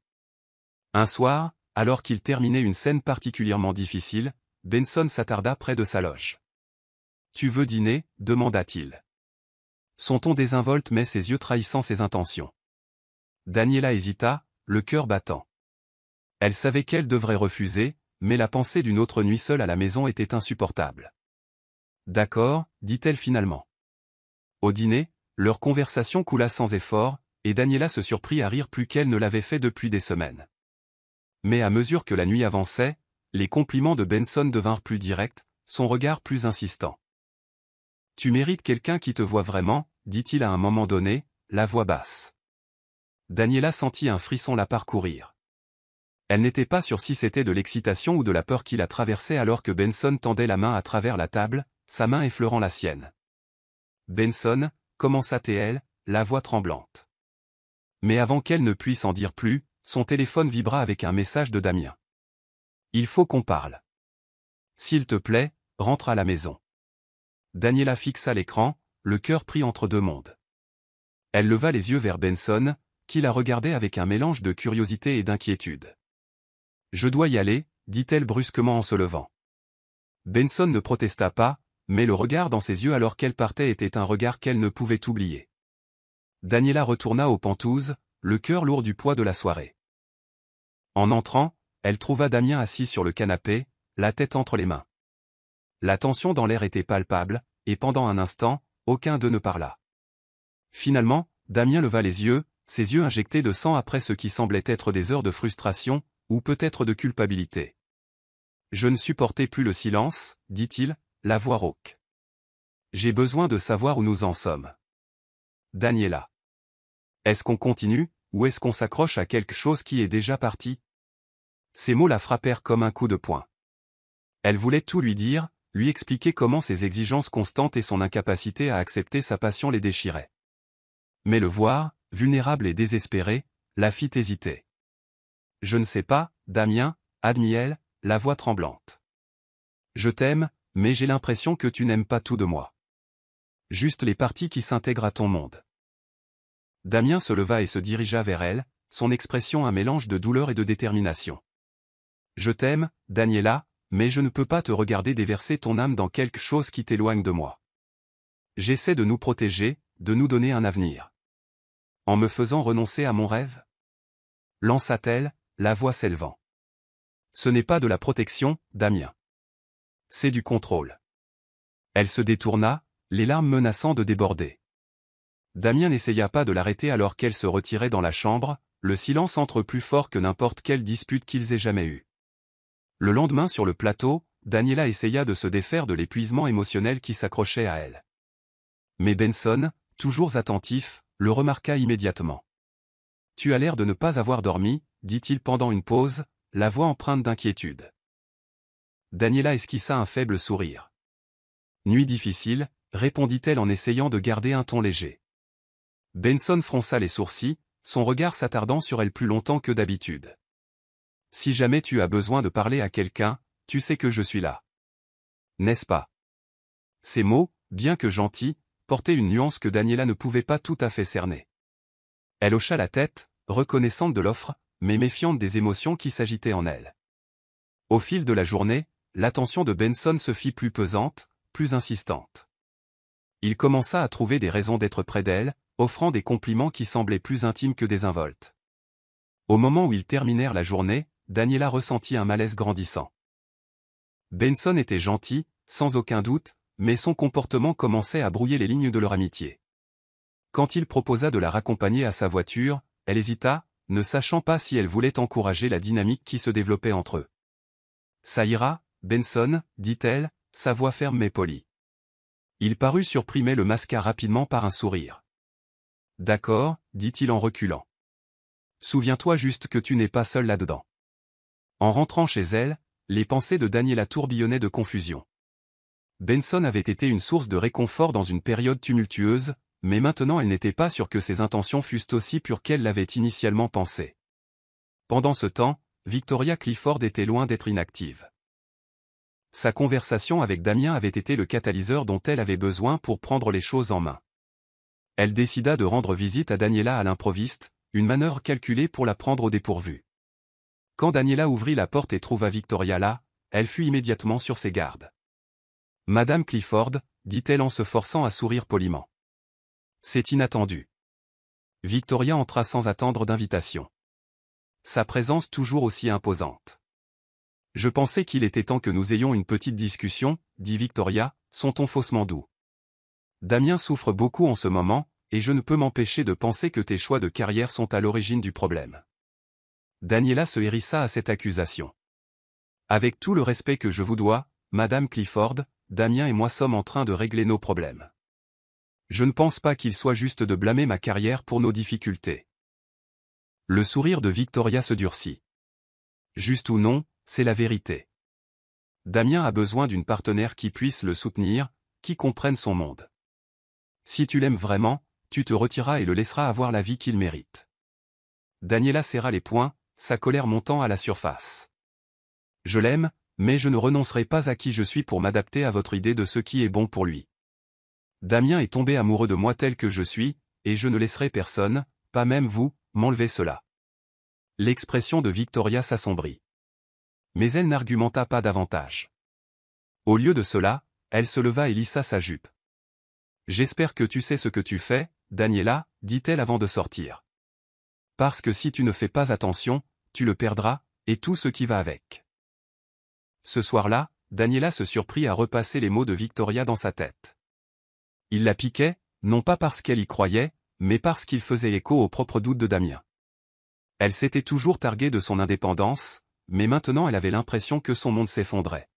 S1: Un soir, alors qu'il terminait une scène particulièrement difficile, Benson s'attarda près de sa loge. « Tu veux dîner » demanda-t-il. Son ton désinvolte mais ses yeux trahissant ses intentions. Daniela hésita, le cœur battant. Elle savait qu'elle devrait refuser, mais la pensée d'une autre nuit seule à la maison était insupportable. « D'accord » dit-elle finalement. Au dîner, leur conversation coula sans effort, et Daniela se surprit à rire plus qu'elle ne l'avait fait depuis des semaines. Mais à mesure que la nuit avançait, les compliments de Benson devinrent plus directs, son regard plus insistant. « Tu mérites quelqu'un qui te voit vraiment » dit-il à un moment donné, la voix basse. Daniela sentit un frisson la parcourir. Elle n'était pas sûre si c'était de l'excitation ou de la peur qui la traversait alors que Benson tendait la main à travers la table, sa main effleurant la sienne. « Benson » commença-t-elle, la voix tremblante. Mais avant qu'elle ne puisse en dire plus, son téléphone vibra avec un message de Damien. « Il faut qu'on parle. S'il te plaît, rentre à la maison. » Daniela fixa l'écran, le cœur pris entre deux mondes. Elle leva les yeux vers Benson, qui la regardait avec un mélange de curiosité et d'inquiétude. « Je dois y aller » dit-elle brusquement en se levant. Benson ne protesta pas, mais le regard dans ses yeux alors qu'elle partait était un regard qu'elle ne pouvait oublier. Daniela retourna aux Pentouzes, le cœur lourd du poids de la soirée. En entrant, elle trouva Damien assis sur le canapé, la tête entre les mains. La tension dans l'air était palpable, et pendant un instant, aucun d'eux ne parla. Finalement, Damien leva les yeux, ses yeux injectés de sang après ce qui semblait être des heures de frustration, ou peut-être de culpabilité. « Je ne supportais plus le silence, » dit-il, la voix rauque. « J'ai besoin de savoir où nous en sommes. » Daniela. Est-ce qu'on continue, ou est-ce qu'on s'accroche à quelque chose qui est déjà parti? Ces mots la frappèrent comme un coup de poing. Elle voulait tout lui dire, lui expliquer comment ses exigences constantes et son incapacité à accepter sa passion les déchiraient. Mais le voir, vulnérable et désespéré, la fit hésiter. « Je ne sais pas, Damien » admit-elle, la voix tremblante. « Je t'aime, mais j'ai l'impression que tu n'aimes pas tout de moi. Juste les parties qui s'intègrent à ton monde. » Damien se leva et se dirigea vers elle, son expression un mélange de douleur et de détermination. Je t'aime, Daniela, mais je ne peux pas te regarder déverser ton âme dans quelque chose qui t'éloigne de moi. J'essaie de nous protéger, de nous donner un avenir. En me faisant renoncer à mon rêve? Lança-t-elle, la voix s'élevant. Ce n'est pas de la protection, Damien. C'est du contrôle. Elle se détourna, les larmes menaçant de déborder. Damien n'essaya pas de l'arrêter alors qu'elle se retirait dans la chambre, le silence entre plus fort que n'importe quelle dispute qu'ils aient jamais eue. Le lendemain sur le plateau, Daniela essaya de se défaire de l'épuisement émotionnel qui s'accrochait à elle. Mais Benson, toujours attentif, le remarqua immédiatement. « Tu as l'air de ne pas avoir dormi, » dit-il pendant une pause, la voix empreinte d'inquiétude. Daniela esquissa un faible sourire. « Nuit difficile, » répondit-elle en essayant de garder un ton léger. Benson fronça les sourcils, son regard s'attardant sur elle plus longtemps que d'habitude. « Si jamais tu as besoin de parler à quelqu'un, tu sais que je suis là. N'est-ce pas ?» Ces mots, bien que gentils, portaient une nuance que Daniela ne pouvait pas tout à fait cerner. Elle hocha la tête, reconnaissante de l'offre, mais méfiante des émotions qui s'agitaient en elle. Au fil de la journée, l'attention de Benson se fit plus pesante, plus insistante. Il commença à trouver des raisons d'être près d'elle, offrant des compliments qui semblaient plus intimes que désinvoltes. Au moment où ils terminèrent la journée, Daniela ressentit un malaise grandissant. Benson était gentil, sans aucun doute, mais son comportement commençait à brouiller les lignes de leur amitié. Quand il proposa de la raccompagner à sa voiture, elle hésita, ne sachant pas si elle voulait encourager la dynamique qui se développait entre eux. « Ça ira, Benson, » dit-elle, sa voix ferme mais polie. Il parut surpris mais le masqua rapidement par un sourire. « D'accord, » dit-il en reculant. « Souviens-toi juste que tu n'es pas seul là-dedans. » En rentrant chez elle, les pensées de Daniela tourbillonnaient de confusion. Benson avait été une source de réconfort dans une période tumultueuse, mais maintenant elle n'était pas sûre que ses intentions fussent aussi pures qu'elle l'avait initialement pensé. Pendant ce temps, Victoria Clifford était loin d'être inactive. Sa conversation avec Damien avait été le catalyseur dont elle avait besoin pour prendre les choses en main. Elle décida de rendre visite à Daniela à l'improviste, une manœuvre calculée pour la prendre au dépourvu. Quand Daniela ouvrit la porte et trouva Victoria là, elle fut immédiatement sur ses gardes. « Madame Clifford » dit-elle en se forçant à sourire poliment. « C'est inattendu. » Victoria entra sans attendre d'invitation. Sa présence toujours aussi imposante. « Je pensais qu'il était temps que nous ayons une petite discussion, » dit Victoria, son ton faussement doux. « Damien souffre beaucoup en ce moment, et je ne peux m'empêcher de penser que tes choix de carrière sont à l'origine du problème. » Daniela se hérissa à cette accusation. « Avec tout le respect que je vous dois, Madame Clifford, Damien et moi sommes en train de régler nos problèmes. Je ne pense pas qu'il soit juste de blâmer ma carrière pour nos difficultés. » Le sourire de Victoria se durcit. « Juste ou non, c'est la vérité. Damien a besoin d'une partenaire qui puisse le soutenir, qui comprenne son monde. Si tu l'aimes vraiment, tu te retireras et le laisseras avoir la vie qu'il mérite. » Daniela serra les poings, sa colère montant à la surface. « Je l'aime, mais je ne renoncerai pas à qui je suis pour m'adapter à votre idée de ce qui est bon pour lui. Damien est tombé amoureux de moi tel que je suis, et je ne laisserai personne, pas même vous, m'enlever cela. » L'expression de Victoria s'assombrit. Mais elle n'argumenta pas davantage. Au lieu de cela, elle se leva et lissa sa jupe. « J'espère que tu sais ce que tu fais, Daniela, » dit-elle avant de sortir. « Parce que si tu ne fais pas attention, tu le perdras, et tout ce qui va avec. » Ce soir-là, Daniela se surprit à repasser les mots de Victoria dans sa tête. Il la piquait, non pas parce qu'elle y croyait, mais parce qu'il faisait écho aux propres doutes de Damien. Elle s'était toujours targuée de son indépendance, mais maintenant elle avait l'impression que son monde s'effondrait.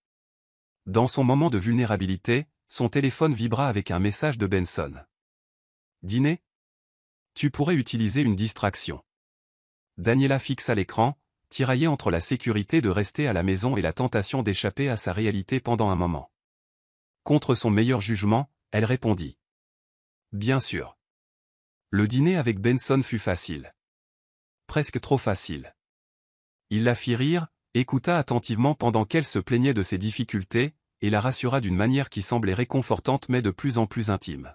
S1: Dans son moment de vulnérabilité, son téléphone vibra avec un message de Benson. « Dîner ? Tu pourrais utiliser une distraction. » Daniela fixa l'écran, tiraillée entre la sécurité de rester à la maison et la tentation d'échapper à sa réalité pendant un moment. Contre son meilleur jugement, elle répondit. « Bien sûr. » Le dîner avec Benson fut facile. Presque trop facile. Il la fit rire, écouta attentivement pendant qu'elle se plaignait de ses difficultés, et la rassura d'une manière qui semblait réconfortante mais de plus en plus intime.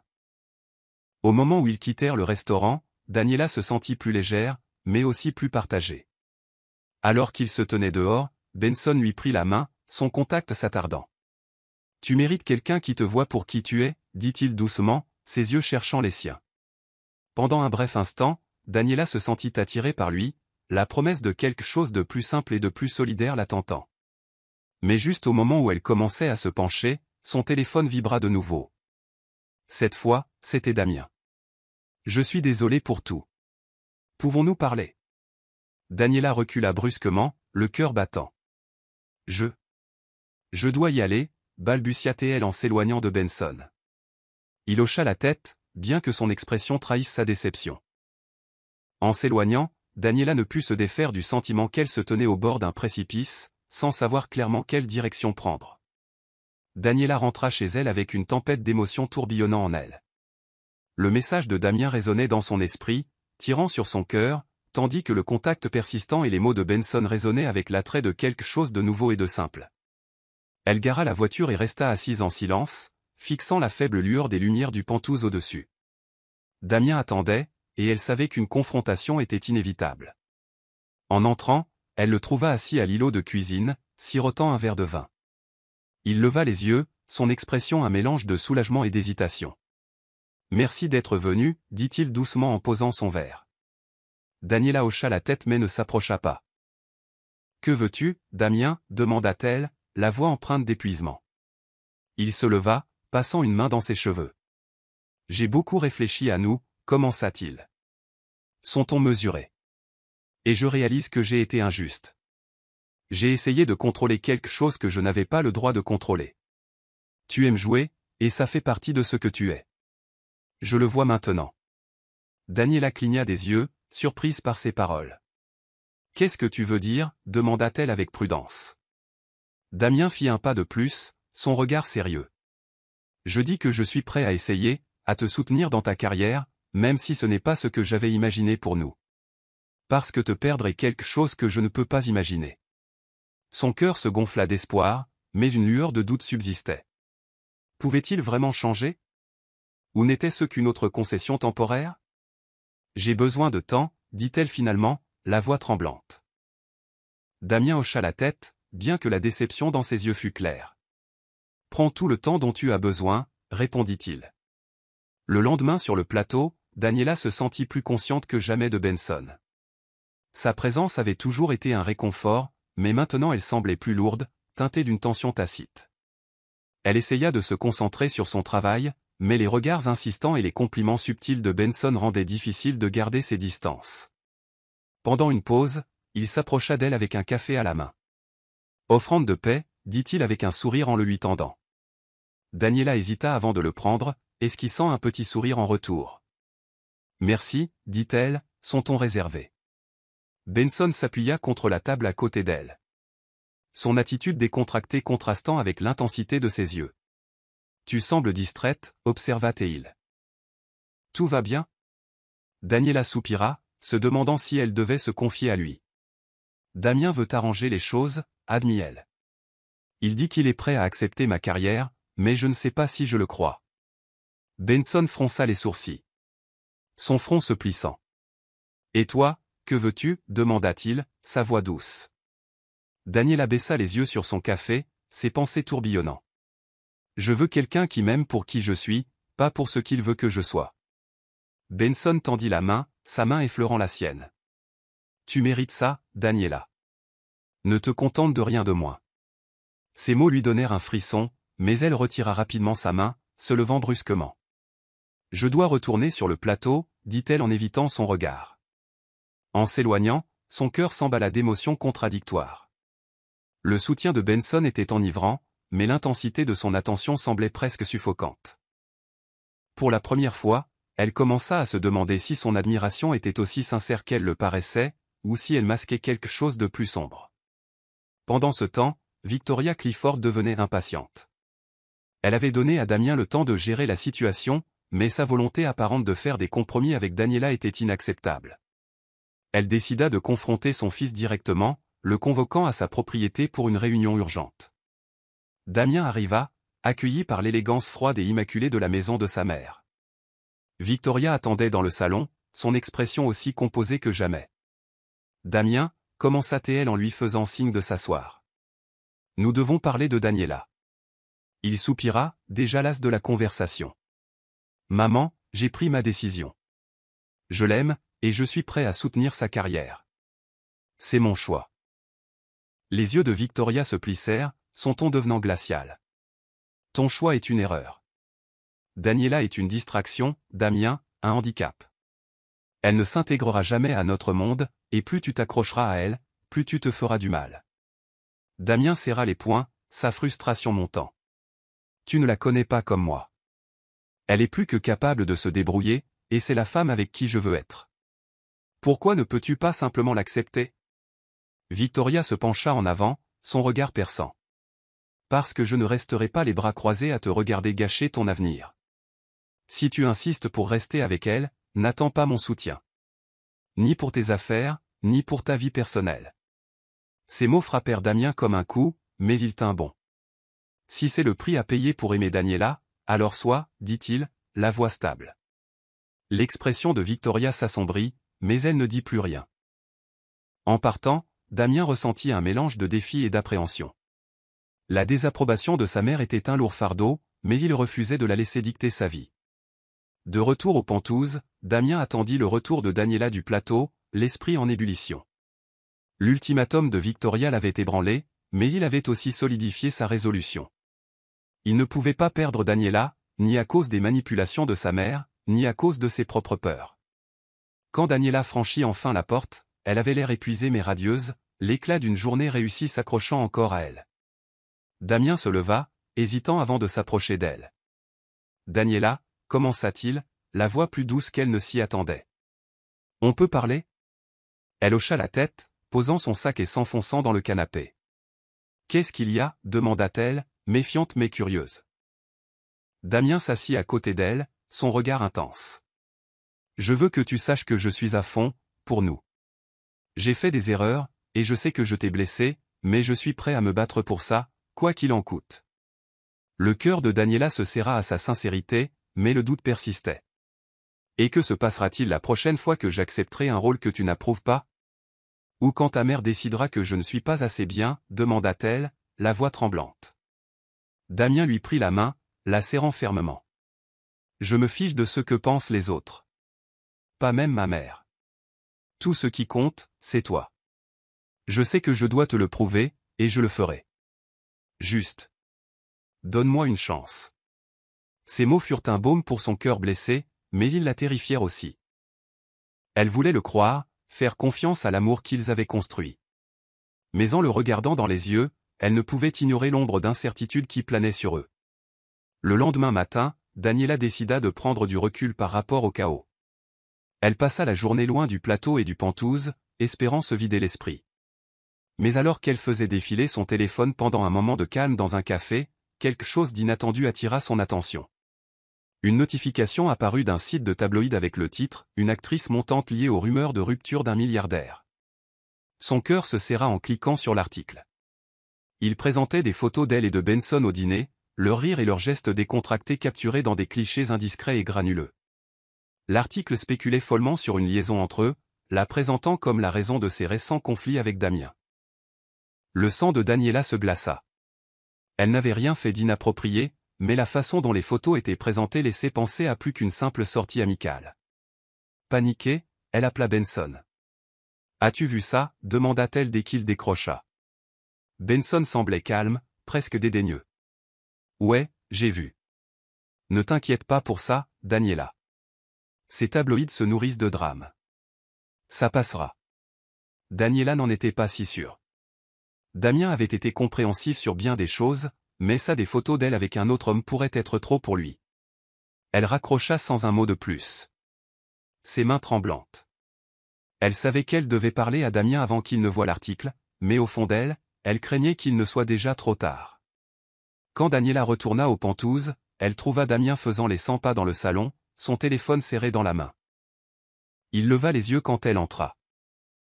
S1: Au moment où ils quittèrent le restaurant, Daniela se sentit plus légère, mais aussi plus partagée. Alors qu'ils se tenaient dehors, Benson lui prit la main, son contact s'attardant. « Tu mérites quelqu'un qui te voit pour qui tu es, » dit-il doucement, ses yeux cherchant les siens. Pendant un bref instant, Daniela se sentit attirée par lui, la promesse de quelque chose de plus simple et de plus solidaire la tentant. Mais juste au moment où elle commençait à se pencher, son téléphone vibra de nouveau. Cette fois, c'était Damien. « Je suis désolé pour tout. Pouvons-nous parler ?» Daniela recula brusquement, le cœur battant. « Je dois y aller », balbutia-t-elle en s'éloignant de Benson. Il hocha la tête, bien que son expression trahisse sa déception. En s'éloignant, Daniela ne put se défaire du sentiment qu'elle se tenait au bord d'un précipice, sans savoir clairement quelle direction prendre. Daniela rentra chez elle avec une tempête d'émotions tourbillonnant en elle. Le message de Damien résonnait dans son esprit, tirant sur son cœur, tandis que le contact persistant et les mots de Benson résonnaient avec l'attrait de quelque chose de nouveau et de simple. Elle gara la voiture et resta assise en silence, fixant la faible lueur des lumières du Penthouse au-dessus. Damien attendait, et elle savait qu'une confrontation était inévitable. En entrant, elle le trouva assis à l'îlot de cuisine, sirotant un verre de vin. Il leva les yeux, son expression un mélange de soulagement et d'hésitation. « Merci d'être venu, » dit-il doucement en posant son verre. Daniela hocha la tête mais ne s'approcha pas. « Que veux-tu, Damien ?» demanda-t-elle, la voix empreinte d'épuisement. Il se leva, passant une main dans ses cheveux. « J'ai beaucoup réfléchi à nous », commença-t-il. Son ton mesuré. « Et je réalise que j'ai été injuste. J'ai essayé de contrôler quelque chose que je n'avais pas le droit de contrôler. Tu aimes jouer, et ça fait partie de ce que tu es. Je le vois maintenant. » Daniela cligna des yeux, surprise par ses paroles. « Qu'est-ce que tu veux dire ?» demanda-t-elle avec prudence. Damien fit un pas de plus, son regard sérieux. « Je dis que je suis prêt à essayer, à te soutenir dans ta carrière, même si ce n'est pas ce que j'avais imaginé pour nous. Parce que te perdre est quelque chose que je ne peux pas imaginer. » Son cœur se gonfla d'espoir, mais une lueur de doute subsistait. Pouvait-il vraiment changer? Ou n'était-ce qu'une autre concession temporaire? « J'ai besoin de temps, » dit-elle finalement, la voix tremblante. Damien hocha la tête, bien que la déception dans ses yeux fût claire. « Prends tout le temps dont tu as besoin, » répondit-il. Le lendemain sur le plateau, Daniela se sentit plus consciente que jamais de Benson. Sa présence avait toujours été un réconfort, mais maintenant elle semblait plus lourde, teintée d'une tension tacite. Elle essaya de se concentrer sur son travail, mais les regards insistants et les compliments subtils de Benson rendaient difficile de garder ses distances. Pendant une pause, il s'approcha d'elle avec un café à la main. « Offrande de paix » dit-il avec un sourire en le lui tendant. Daniela hésita avant de le prendre, esquissant un petit sourire en retour. « Merci » dit-elle, son ton réservé. Benson s'appuya contre la table à côté d'elle. Son attitude décontractée contrastant avec l'intensité de ses yeux. « Tu sembles distraite » observa-t-il. « Tout va bien ?» Daniela soupira, se demandant si elle devait se confier à lui. « Damien veut arranger les choses » admit-elle. « Il dit qu'il est prêt à accepter ma carrière, mais je ne sais pas si je le crois. » Benson fronça les sourcils. Son front se plissant. « Et toi, que veux-tu » demanda-t-il, sa voix douce. Daniela baissa les yeux sur son café, ses pensées tourbillonnant. « Je veux quelqu'un qui m'aime pour qui je suis, pas pour ce qu'il veut que je sois. » Benson tendit la main, sa main effleurant la sienne. « Tu mérites ça, Daniela. Ne te contente de rien de moins. » Ces mots lui donnèrent un frisson, mais elle retira rapidement sa main, se levant brusquement. « Je dois retourner sur le plateau » dit-elle en évitant son regard. En s'éloignant, son cœur s'emballa d'émotions contradictoires. Le soutien de Benson était enivrant, mais l'intensité de son attention semblait presque suffocante. Pour la première fois, elle commença à se demander si son admiration était aussi sincère qu'elle le paraissait, ou si elle masquait quelque chose de plus sombre. Pendant ce temps, Victoria Clifford devenait impatiente. Elle avait donné à Damien le temps de gérer la situation, mais sa volonté apparente de faire des compromis avec Daniela était inacceptable. Elle décida de confronter son fils directement, le convoquant à sa propriété pour une réunion urgente. Damien arriva, accueilli par l'élégance froide et immaculée de la maison de sa mère. Victoria attendait dans le salon, son expression aussi composée que jamais. « Damien » commença-t-elle en lui faisant signe de s'asseoir. Nous devons parler de Daniela. Il soupira, déjà las de la conversation. Maman, j'ai pris ma décision. Je l'aime, et je suis prêt à soutenir sa carrière. C'est mon choix. Les yeux de Victoria se plissèrent, son ton devenant glacial. Ton choix est une erreur. Daniela est une distraction, Damien, un handicap. Elle ne s'intégrera jamais à notre monde, et plus tu t'accrocheras à elle, plus tu te feras du mal. Damien serra les poings, sa frustration montant. Tu ne la connais pas comme moi. Elle est plus que capable de se débrouiller, et c'est la femme avec qui je veux être. Pourquoi ne peux-tu pas simplement l'accepter? Victoria se pencha en avant, son regard perçant. Parce que je ne resterai pas les bras croisés à te regarder gâcher ton avenir. Si tu insistes pour rester avec elle, n'attends pas mon soutien. Ni pour tes affaires, ni pour ta vie personnelle. Ces mots frappèrent Damien comme un coup, mais il tint bon. Si c'est le prix à payer pour aimer Daniela, alors sois, dit-il, la voix stable. L'expression de Victoria s'assombrit, mais elle ne dit plus rien. En partant, Damien ressentit un mélange de défi et d'appréhension. La désapprobation de sa mère était un lourd fardeau, mais il refusait de la laisser dicter sa vie. De retour aux Pentouzes, Damien attendit le retour de Daniela du plateau, l'esprit en ébullition. L'ultimatum de Victoria l'avait ébranlé, mais il avait aussi solidifié sa résolution. Il ne pouvait pas perdre Daniela, ni à cause des manipulations de sa mère, ni à cause de ses propres peurs. Quand Daniela franchit enfin la porte, elle avait l'air épuisée mais radieuse, l'éclat d'une journée réussie s'accrochant encore à elle. Damien se leva, hésitant avant de s'approcher d'elle. Daniela, commença-t-il, la voix plus douce qu'elle ne s'y attendait. On peut parler? Elle hocha la tête, posant son sac et s'enfonçant dans le canapé. Qu'est-ce qu'il y a? Demanda-t-elle, méfiante mais curieuse. Damien s'assit à côté d'elle, son regard intense. Je veux que tu saches que je suis à fond, pour nous. J'ai fait des erreurs, et je sais que je t'ai blessé, mais je suis prêt à me battre pour ça, quoi qu'il en coûte. Le cœur de Daniela se serra à sa sincérité, mais le doute persistait. Et que se passera-t-il la prochaine fois que j'accepterai un rôle que tu n'approuves pas? Ou quand ta mère décidera que je ne suis pas assez bien, demanda-t-elle, la voix tremblante. Damien lui prit la main, la serrant fermement. Je me fiche de ce que pensent les autres. Pas même ma mère. Tout ce qui compte, c'est toi. Je sais que je dois te le prouver, et je le ferai. Juste. Donne-moi une chance. Ces mots furent un baume pour son cœur blessé, mais ils la terrifièrent aussi. Elle voulait le croire, faire confiance à l'amour qu'ils avaient construit. Mais en le regardant dans les yeux, elle ne pouvait ignorer l'ombre d'incertitude qui planait sur eux. Le lendemain matin, Daniela décida de prendre du recul par rapport au chaos. Elle passa la journée loin du plateau et du Penthouse, espérant se vider l'esprit. Mais alors qu'elle faisait défiler son téléphone pendant un moment de calme dans un café, quelque chose d'inattendu attira son attention. Une notification apparut d'un site de tabloïd avec le titre « Une actrice montante liée aux rumeurs de rupture d'un milliardaire ». Son cœur se serra en cliquant sur l'article. Il présentait des photos d'elle et de Benson au dîner, leur rire et leurs gestes décontractés capturés dans des clichés indiscrets et granuleux. L'article spéculait follement sur une liaison entre eux, la présentant comme la raison de ses récents conflits avec Damien. Le sang de Daniela se glaça. Elle n'avait rien fait d'inapproprié, mais la façon dont les photos étaient présentées laissait penser à plus qu'une simple sortie amicale. Paniquée, elle appela Benson. « As-tu vu ça ?» demanda-t-elle dès qu'il décrocha. Benson semblait calme, presque dédaigneux. « Ouais, j'ai vu. Ne t'inquiète pas pour ça, Daniela. Ces tabloïds se nourrissent de drames. Ça passera. » Daniela n'en était pas si sûre. Damien avait été compréhensif sur bien des choses, mais ça des photos d'elle avec un autre homme pourrait être trop pour lui. Elle raccrocha sans un mot de plus. Ses mains tremblantes. Elle savait qu'elle devait parler à Damien avant qu'il ne voie l'article, mais au fond d'elle, elle craignait qu'il ne soit déjà trop tard. Quand Daniela retourna aux Pentouzes, elle trouva Damien faisant les 100 pas dans le salon, son téléphone serré dans la main. Il leva les yeux quand elle entra.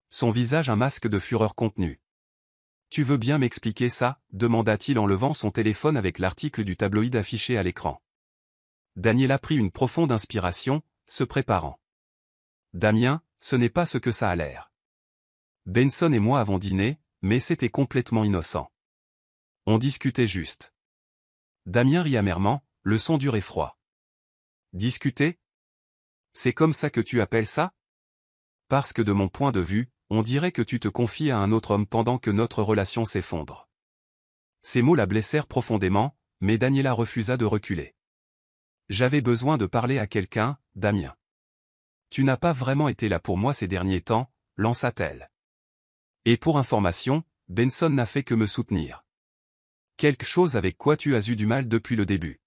S1: Son visage un masque de fureur contenue. « Tu veux bien m'expliquer ça ?» demanda-t-il en levant son téléphone avec l'article du tabloïd affiché à l'écran. Daniela prit une profonde inspiration, se préparant. « Damien, ce n'est pas ce que ça a l'air. Benson et moi avons dîné, mais c'était complètement innocent. On discutait juste. Damien rit amèrement, le son dur et froid. Discuter? C'est comme ça que tu appelles ça? Parce que de mon point de vue, on dirait que tu te confies à un autre homme pendant que notre relation s'effondre. Ces mots la blessèrent profondément, mais Daniela refusa de reculer. J'avais besoin de parler à quelqu'un, Damien. Tu n'as pas vraiment été là pour moi ces derniers temps, lança-t-elle. Et pour information, Benson n'a fait que me soutenir. Quelque chose avec quoi tu as eu du mal depuis le début.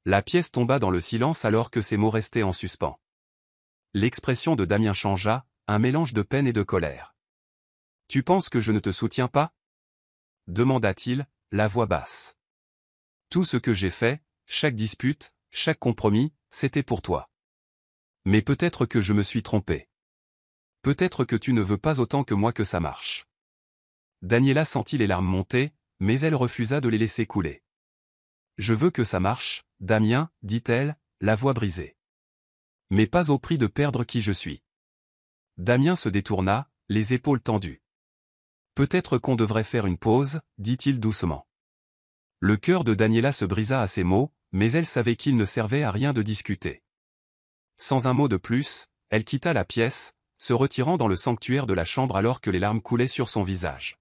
S1: La pièce tomba dans le silence alors que ces mots restaient en suspens. L'expression de Damien changea, un mélange de peine et de colère. Tu penses que je ne te soutiens pas? Demanda-t-il, la voix basse. Tout ce que j'ai fait, chaque dispute, chaque compromis, c'était pour toi. Mais peut-être que je me suis trompé. Peut-être que tu ne veux pas autant que moi que ça marche. Daniela sentit les larmes monter, mais elle refusa de les laisser couler. Je veux que ça marche, Damien, dit-elle, la voix brisée. Mais pas au prix de perdre qui je suis. Damien se détourna, les épaules tendues. Peut-être qu'on devrait faire une pause, dit-il doucement. Le cœur de Daniela se brisa à ces mots, mais elle savait qu'il ne servait à rien de discuter. Sans un mot de plus, elle quitta la pièce, se retirant dans le sanctuaire de la chambre alors que les larmes coulaient sur son visage.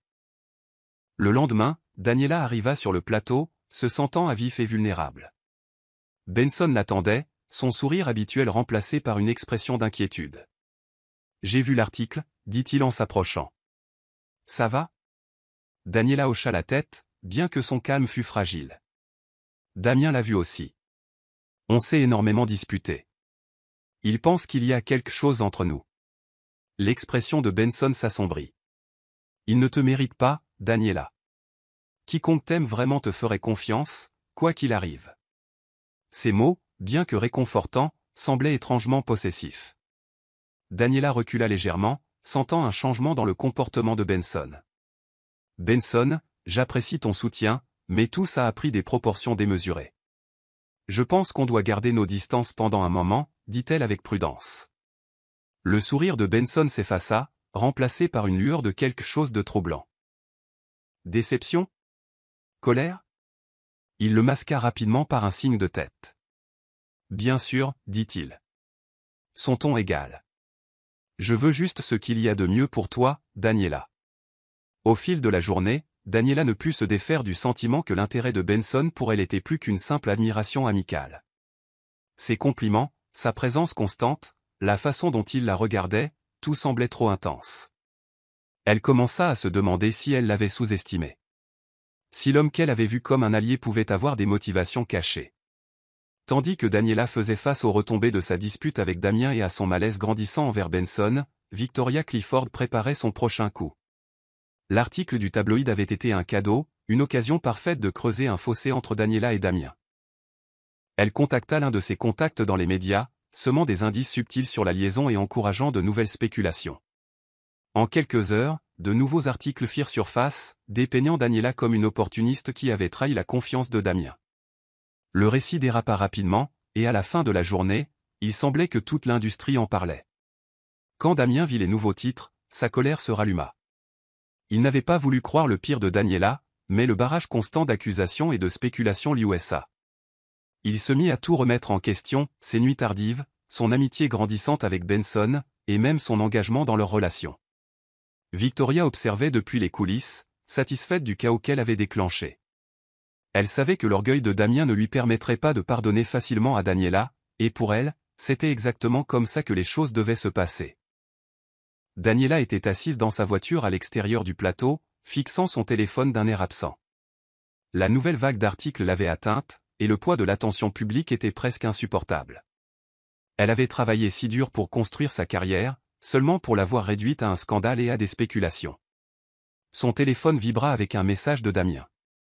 S1: Le lendemain, Daniela arriva sur le plateau, se sentant à vif et vulnérable. Benson l'attendait, son sourire habituel remplacé par une expression d'inquiétude. « J'ai vu l'article, dit-il en s'approchant. Ça va? Daniela hocha la tête, bien que son calme fût fragile. Damien l'a vu aussi. On s'est énormément disputé. Il pense qu'il y a quelque chose entre nous. L'expression de Benson s'assombrit. Il ne te mérite pas, Daniela. Quiconque t'aime vraiment te ferait confiance, quoi qu'il arrive. Ces mots, bien que réconfortants, semblaient étrangement possessifs. Daniela recula légèrement, sentant un changement dans le comportement de Benson. Benson, j'apprécie ton soutien, mais tout ça a pris des proportions démesurées. Je pense qu'on doit garder nos distances pendant un moment, dit-elle avec prudence. Le sourire de Benson s'effaça, remplacé par une lueur de quelque chose de troublant. Déception? Colère? Il le masqua rapidement par un signe de tête. Bien sûr, dit-il. Son ton égal. Je veux juste ce qu'il y a de mieux pour toi, Daniela. Au fil de la journée, Daniela ne put se défaire du sentiment que l'intérêt de Benson pour elle était plus qu'une simple admiration amicale. Ses compliments, sa présence constante, la façon dont il la regardait, tout semblait trop intense. Elle commença à se demander si elle l'avait sous-estimé. Si l'homme qu'elle avait vu comme un allié pouvait avoir des motivations cachées. Tandis que Daniela faisait face aux retombées de sa dispute avec Damien et à son malaise grandissant envers Benson, Victoria Clifford préparait son prochain coup. L'article du tabloïd avait été un cadeau, une occasion parfaite de creuser un fossé entre Daniela et Damien. Elle contacta l'un de ses contacts dans les médias, semant des indices subtils sur la liaison et encourageant de nouvelles spéculations. En quelques heures, de nouveaux articles firent surface, dépeignant Daniela comme une opportuniste qui avait trahi la confiance de Damien. Le récit dérapa rapidement, et à la fin de la journée, il semblait que toute l'industrie en parlait. Quand Damien vit les nouveaux titres, sa colère se ralluma. Il n'avait pas voulu croire le pire de Daniela, mais le barrage constant d'accusations et de spéculations l'USA. Il se mit à tout remettre en question, ses nuits tardives, son amitié grandissante avec Benson, et même son engagement dans leur relation. Victoria observait depuis les coulisses, satisfaite du chaos qu'elle avait déclenché. Elle savait que l'orgueil de Damien ne lui permettrait pas de pardonner facilement à Daniela, et pour elle, c'était exactement comme ça que les choses devaient se passer. Daniela était assise dans sa voiture à l'extérieur du plateau, fixant son téléphone d'un air absent. La nouvelle vague d'articles l'avait atteinte, et le poids de l'attention publique était presque insupportable. Elle avait travaillé si dur pour construire sa carrière, seulement pour la voir réduite à un scandale et à des spéculations. Son téléphone vibra avec un message de Damien.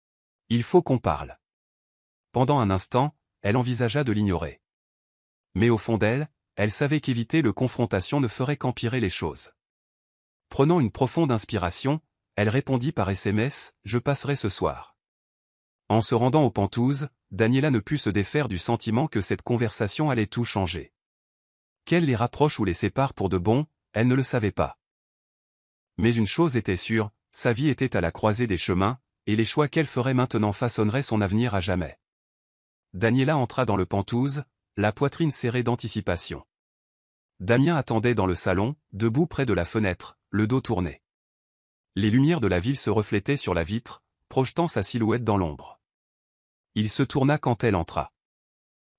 S1: « Il faut qu'on parle. » Pendant un instant, elle envisagea de l'ignorer. Mais au fond d'elle, elle savait qu'éviter le confrontation ne ferait qu'empirer les choses. Prenant une profonde inspiration, elle répondit par SMS, « Je passerai ce soir. » En se rendant aux Pentouzes, Daniela ne put se défaire du sentiment que cette conversation allait tout changer. Qu'elle les rapproche ou les sépare pour de bon, elle ne le savait pas. Mais une chose était sûre, sa vie était à la croisée des chemins, et les choix qu'elle ferait maintenant façonneraient son avenir à jamais. Daniela entra dans le Penthouse, la poitrine serrée d'anticipation. Damien attendait dans le salon, debout près de la fenêtre, le dos tourné. Les lumières de la ville se reflétaient sur la vitre, projetant sa silhouette dans l'ombre. Il se tourna quand elle entra.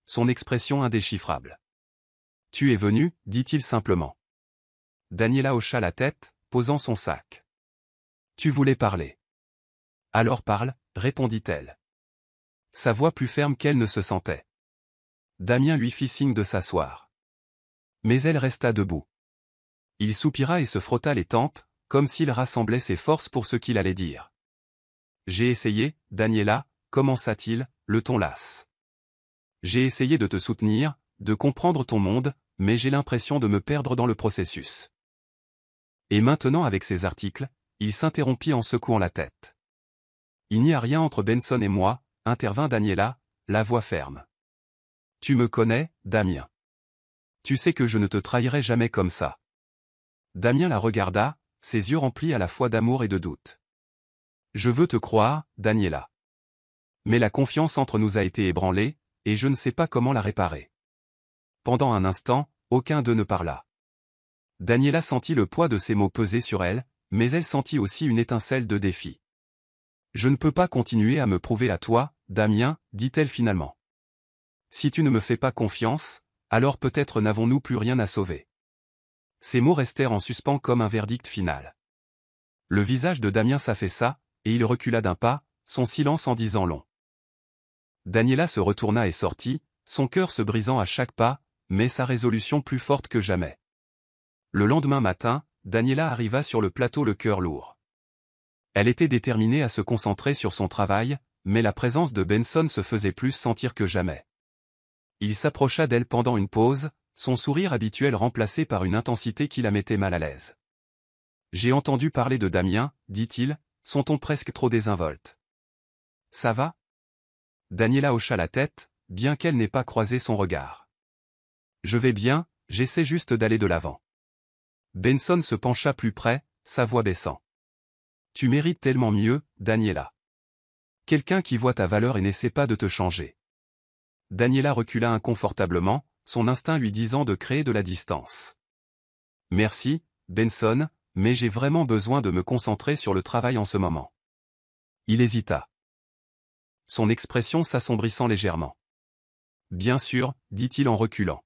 S1: Son expression indéchiffrable. « Tu es venu » dit-il simplement. Daniela hocha la tête, posant son sac. « Tu voulais parler. »« Alors parle » répondit-elle. Sa voix plus ferme qu'elle ne se sentait. Damien lui fit signe de s'asseoir. Mais elle resta debout. Il soupira et se frotta les tempes, comme s'il rassemblait ses forces pour ce qu'il allait dire. « J'ai essayé, Daniela » commença-t-il, le ton las. « J'ai essayé de te soutenir, de comprendre ton monde, mais j'ai l'impression de me perdre dans le processus. » Et maintenant avec ces articles, il s'interrompit en secouant la tête. « Il n'y a rien entre Benson et moi » intervint Daniela, la voix ferme. « Tu me connais, Damien. Tu sais que je ne te trahirai jamais comme ça. » Damien la regarda, ses yeux remplis à la fois d'amour et de doute. « Je veux te croire, Daniela. Mais la confiance entre nous a été ébranlée, et je ne sais pas comment la réparer. » Pendant un instant, aucun d'eux ne parla. Daniela sentit le poids de ces mots peser sur elle, mais elle sentit aussi une étincelle de défi. « Je ne peux pas continuer à me prouver à toi, Damien, dit-elle finalement. Si tu ne me fais pas confiance, alors peut-être n'avons-nous plus rien à sauver. » Ces mots restèrent en suspens comme un verdict final. Le visage de Damien s'affaissa, et il recula d'un pas, son silence en disant long. Daniela se retourna et sortit, son cœur se brisant à chaque pas, mais sa résolution plus forte que jamais. Le lendemain matin, Daniela arriva sur le plateau le cœur lourd. Elle était déterminée à se concentrer sur son travail, mais la présence de Benson se faisait plus sentir que jamais. Il s'approcha d'elle pendant une pause, son sourire habituel remplacé par une intensité qui la mettait mal à l'aise. « J'ai entendu parler de Damien, » dit-il, son ton presque trop désinvolte. « Ça va ?» Daniela hocha la tête, bien qu'elle n'ait pas croisé son regard. « Je vais bien, j'essaie juste d'aller de l'avant. » Benson se pencha plus près, sa voix baissant. « Tu mérites tellement mieux, Daniela. Quelqu'un qui voit ta valeur et n'essaie pas de te changer. » Daniela recula inconfortablement, son instinct lui disant de créer de la distance. « Merci, Benson, mais j'ai vraiment besoin de me concentrer sur le travail en ce moment. » Il hésita. Son expression s'assombrissant légèrement. « Bien sûr, » dit-il en reculant.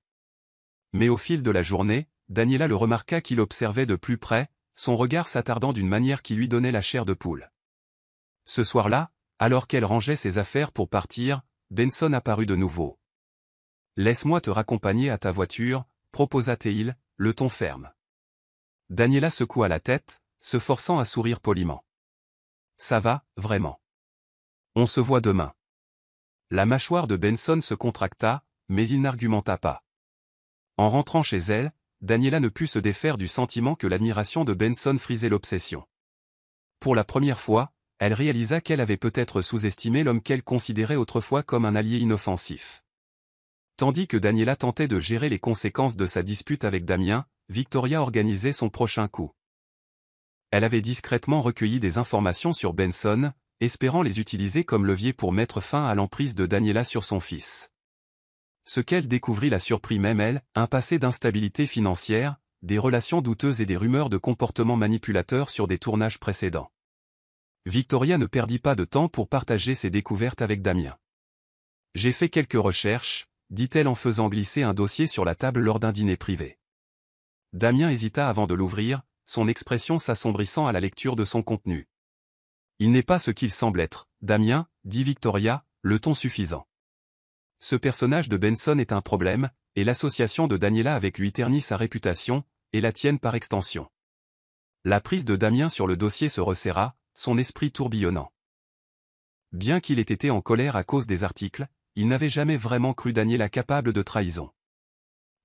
S1: Mais au fil de la journée, Daniela le remarqua qu'il observait de plus près, son regard s'attardant d'une manière qui lui donnait la chair de poule. Ce soir-là, alors qu'elle rangeait ses affaires pour partir, Benson apparut de nouveau. « Laisse-moi te raccompagner à ta voiture » proposa-t-il, le ton ferme. Daniela secoua la tête, se forçant à sourire poliment. « Ça va, vraiment. On se voit demain. » La mâchoire de Benson se contracta, mais il n'argumenta pas. En rentrant chez elle, Daniela ne put se défaire du sentiment que l'admiration de Benson frisait l'obsession. Pour la première fois, elle réalisa qu'elle avait peut-être sous-estimé l'homme qu'elle considérait autrefois comme un allié inoffensif. Tandis que Daniela tentait de gérer les conséquences de sa dispute avec Damien, Victoria organisait son prochain coup. Elle avait discrètement recueilli des informations sur Benson, espérant les utiliser comme levier pour mettre fin à l'emprise de Daniela sur son fils. Ce qu'elle découvrit la surprit même elle, un passé d'instabilité financière, des relations douteuses et des rumeurs de comportements manipulateurs sur des tournages précédents. Victoria ne perdit pas de temps pour partager ses découvertes avec Damien. « J'ai fait quelques recherches », dit-elle en faisant glisser un dossier sur la table lors d'un dîner privé. Damien hésita avant de l'ouvrir, son expression s'assombrissant à la lecture de son contenu. « Il n'est pas ce qu'il semble être, Damien, » dit Victoria, le ton suffisant. Ce personnage de Benson est un problème, et l'association de Daniela avec lui ternit sa réputation, et la tienne par extension. La prise de Damien sur le dossier se resserra, son esprit tourbillonnant. Bien qu'il ait été en colère à cause des articles, il n'avait jamais vraiment cru Daniela capable de trahison.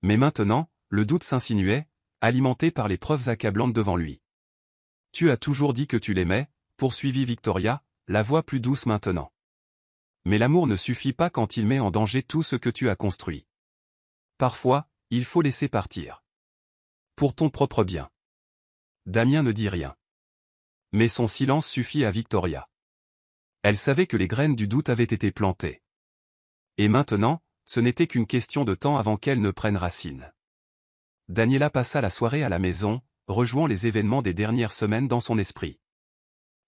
S1: Mais maintenant, le doute s'insinuait, alimenté par les preuves accablantes devant lui. « Tu as toujours dit que tu l'aimais » poursuivit Victoria, la voix plus douce maintenant. « Mais l'amour ne suffit pas quand il met en danger tout ce que tu as construit. Parfois, il faut laisser partir. Pour ton propre bien. » Damien ne dit rien. Mais son silence suffit à Victoria. Elle savait que les graines du doute avaient été plantées. Et maintenant, ce n'était qu'une question de temps avant qu'elles ne prennent racine. Daniela passa la soirée à la maison, rejouant les événements des dernières semaines dans son esprit.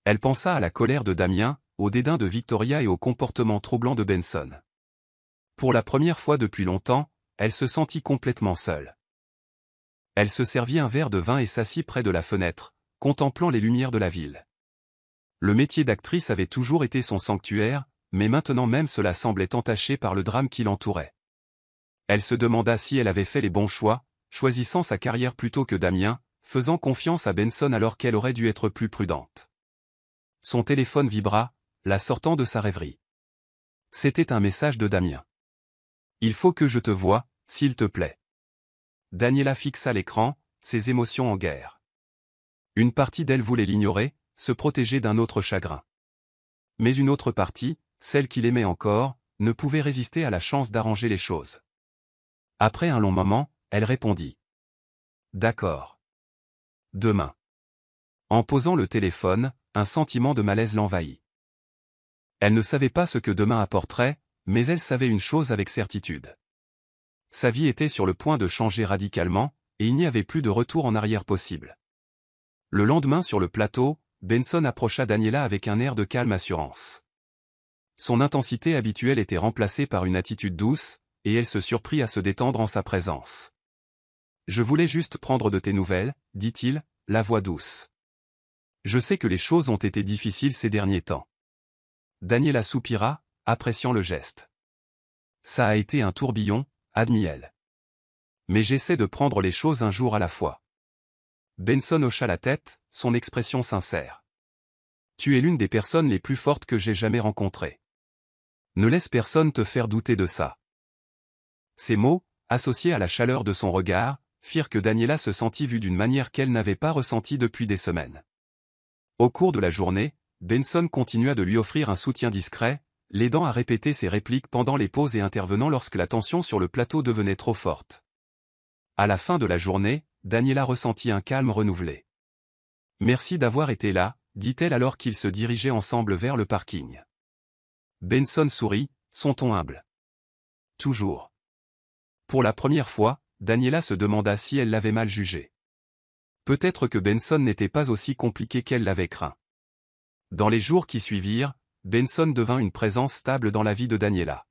S1: Elle pensa à la colère de Damien, au dédain de Victoria et au comportement troublant de Benson. Pour la première fois depuis longtemps, elle se sentit complètement seule. Elle se servit un verre de vin et s'assit près de la fenêtre, contemplant les lumières de la ville. Le métier d'actrice avait toujours été son sanctuaire, mais maintenant même cela semblait entaché par le drame qui l'entourait. Elle se demanda si elle avait fait les bons choix, choisissant sa carrière plutôt que Damien, faisant confiance à Benson alors qu'elle aurait dû être plus prudente. Son téléphone vibra, la sortant de sa rêverie. C'était un message de Damien. « Il faut que je te voie, s'il te plaît. » Daniela fixa l'écran, ses émotions en guerre. Une partie d'elle voulait l'ignorer, se protéger d'un autre chagrin. Mais une autre partie, celle qu'il aimait encore, ne pouvait résister à la chance d'arranger les choses. Après un long moment, elle répondit. « D'accord. Demain. » En posant le téléphone, un sentiment de malaise l'envahit. Elle ne savait pas ce que demain apporterait, mais elle savait une chose avec certitude. Sa vie était sur le point de changer radicalement, et il n'y avait plus de retour en arrière possible. Le lendemain sur le plateau, Benson approcha Daniela avec un air de calme assurance. Son intensité habituelle était remplacée par une attitude douce, et elle se surprit à se détendre en sa présence. « Je voulais juste prendre de tes nouvelles, » dit-il, la voix douce. « Je sais que les choses ont été difficiles ces derniers temps. » Daniela soupira, appréciant le geste. « Ça a été un tourbillon, » admit-elle. « Mais j'essaie de prendre les choses un jour à la fois. » Benson hocha la tête, son expression sincère. « Tu es l'une des personnes les plus fortes que j'ai jamais rencontrées. Ne laisse personne te faire douter de ça. » Ces mots, associés à la chaleur de son regard, firent que Daniela se sentit vue d'une manière qu'elle n'avait pas ressentie depuis des semaines. Au cours de la journée, Benson continua de lui offrir un soutien discret, l'aidant à répéter ses répliques pendant les pauses et intervenant lorsque la tension sur le plateau devenait trop forte. À la fin de la journée, Daniela ressentit un calme renouvelé. « Merci d'avoir été là, » dit-elle alors qu'ils se dirigeaient ensemble vers le parking. Benson sourit, son ton humble. « Toujours. » Pour la première fois, Daniela se demanda si elle l'avait mal jugé. Peut-être que Benson n'était pas aussi compliqué qu'elle l'avait craint. Dans les jours qui suivirent, Benson devint une présence stable dans la vie de Daniela.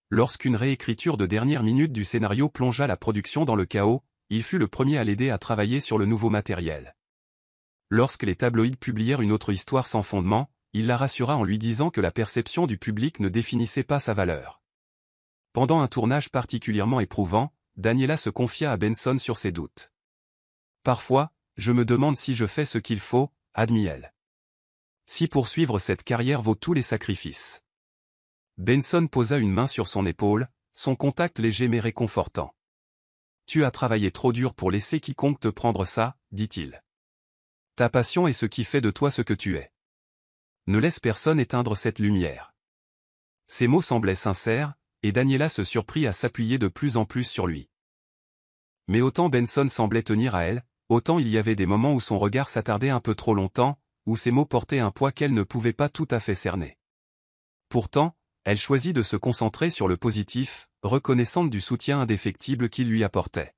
S1: Lorsqu'une réécriture de dernière minute du scénario plongea la production dans le chaos, il fut le premier à l'aider à travailler sur le nouveau matériel. Lorsque les tabloïds publièrent une autre histoire sans fondement, il la rassura en lui disant que la perception du public ne définissait pas sa valeur. Pendant un tournage particulièrement éprouvant, Daniela se confia à Benson sur ses doutes. « Parfois, je me demande si je fais ce qu'il faut, » admit-elle. « Si poursuivre cette carrière vaut tous les sacrifices. » Benson posa une main sur son épaule, son contact léger mais réconfortant. « Tu as travaillé trop dur pour laisser quiconque te prendre ça, » dit-il. « Ta passion est ce qui fait de toi ce que tu es. Ne laisse personne éteindre cette lumière. » Ces mots semblaient sincères, et Daniela se surprit à s'appuyer de plus en plus sur lui. Mais autant Benson semblait tenir à elle, autant il y avait des moments où son regard s'attardait un peu trop longtemps, où ses mots portaient un poids qu'elle ne pouvait pas tout à fait cerner. Pourtant, elle choisit de se concentrer sur le positif, reconnaissante du soutien indéfectible qu'il lui apportait.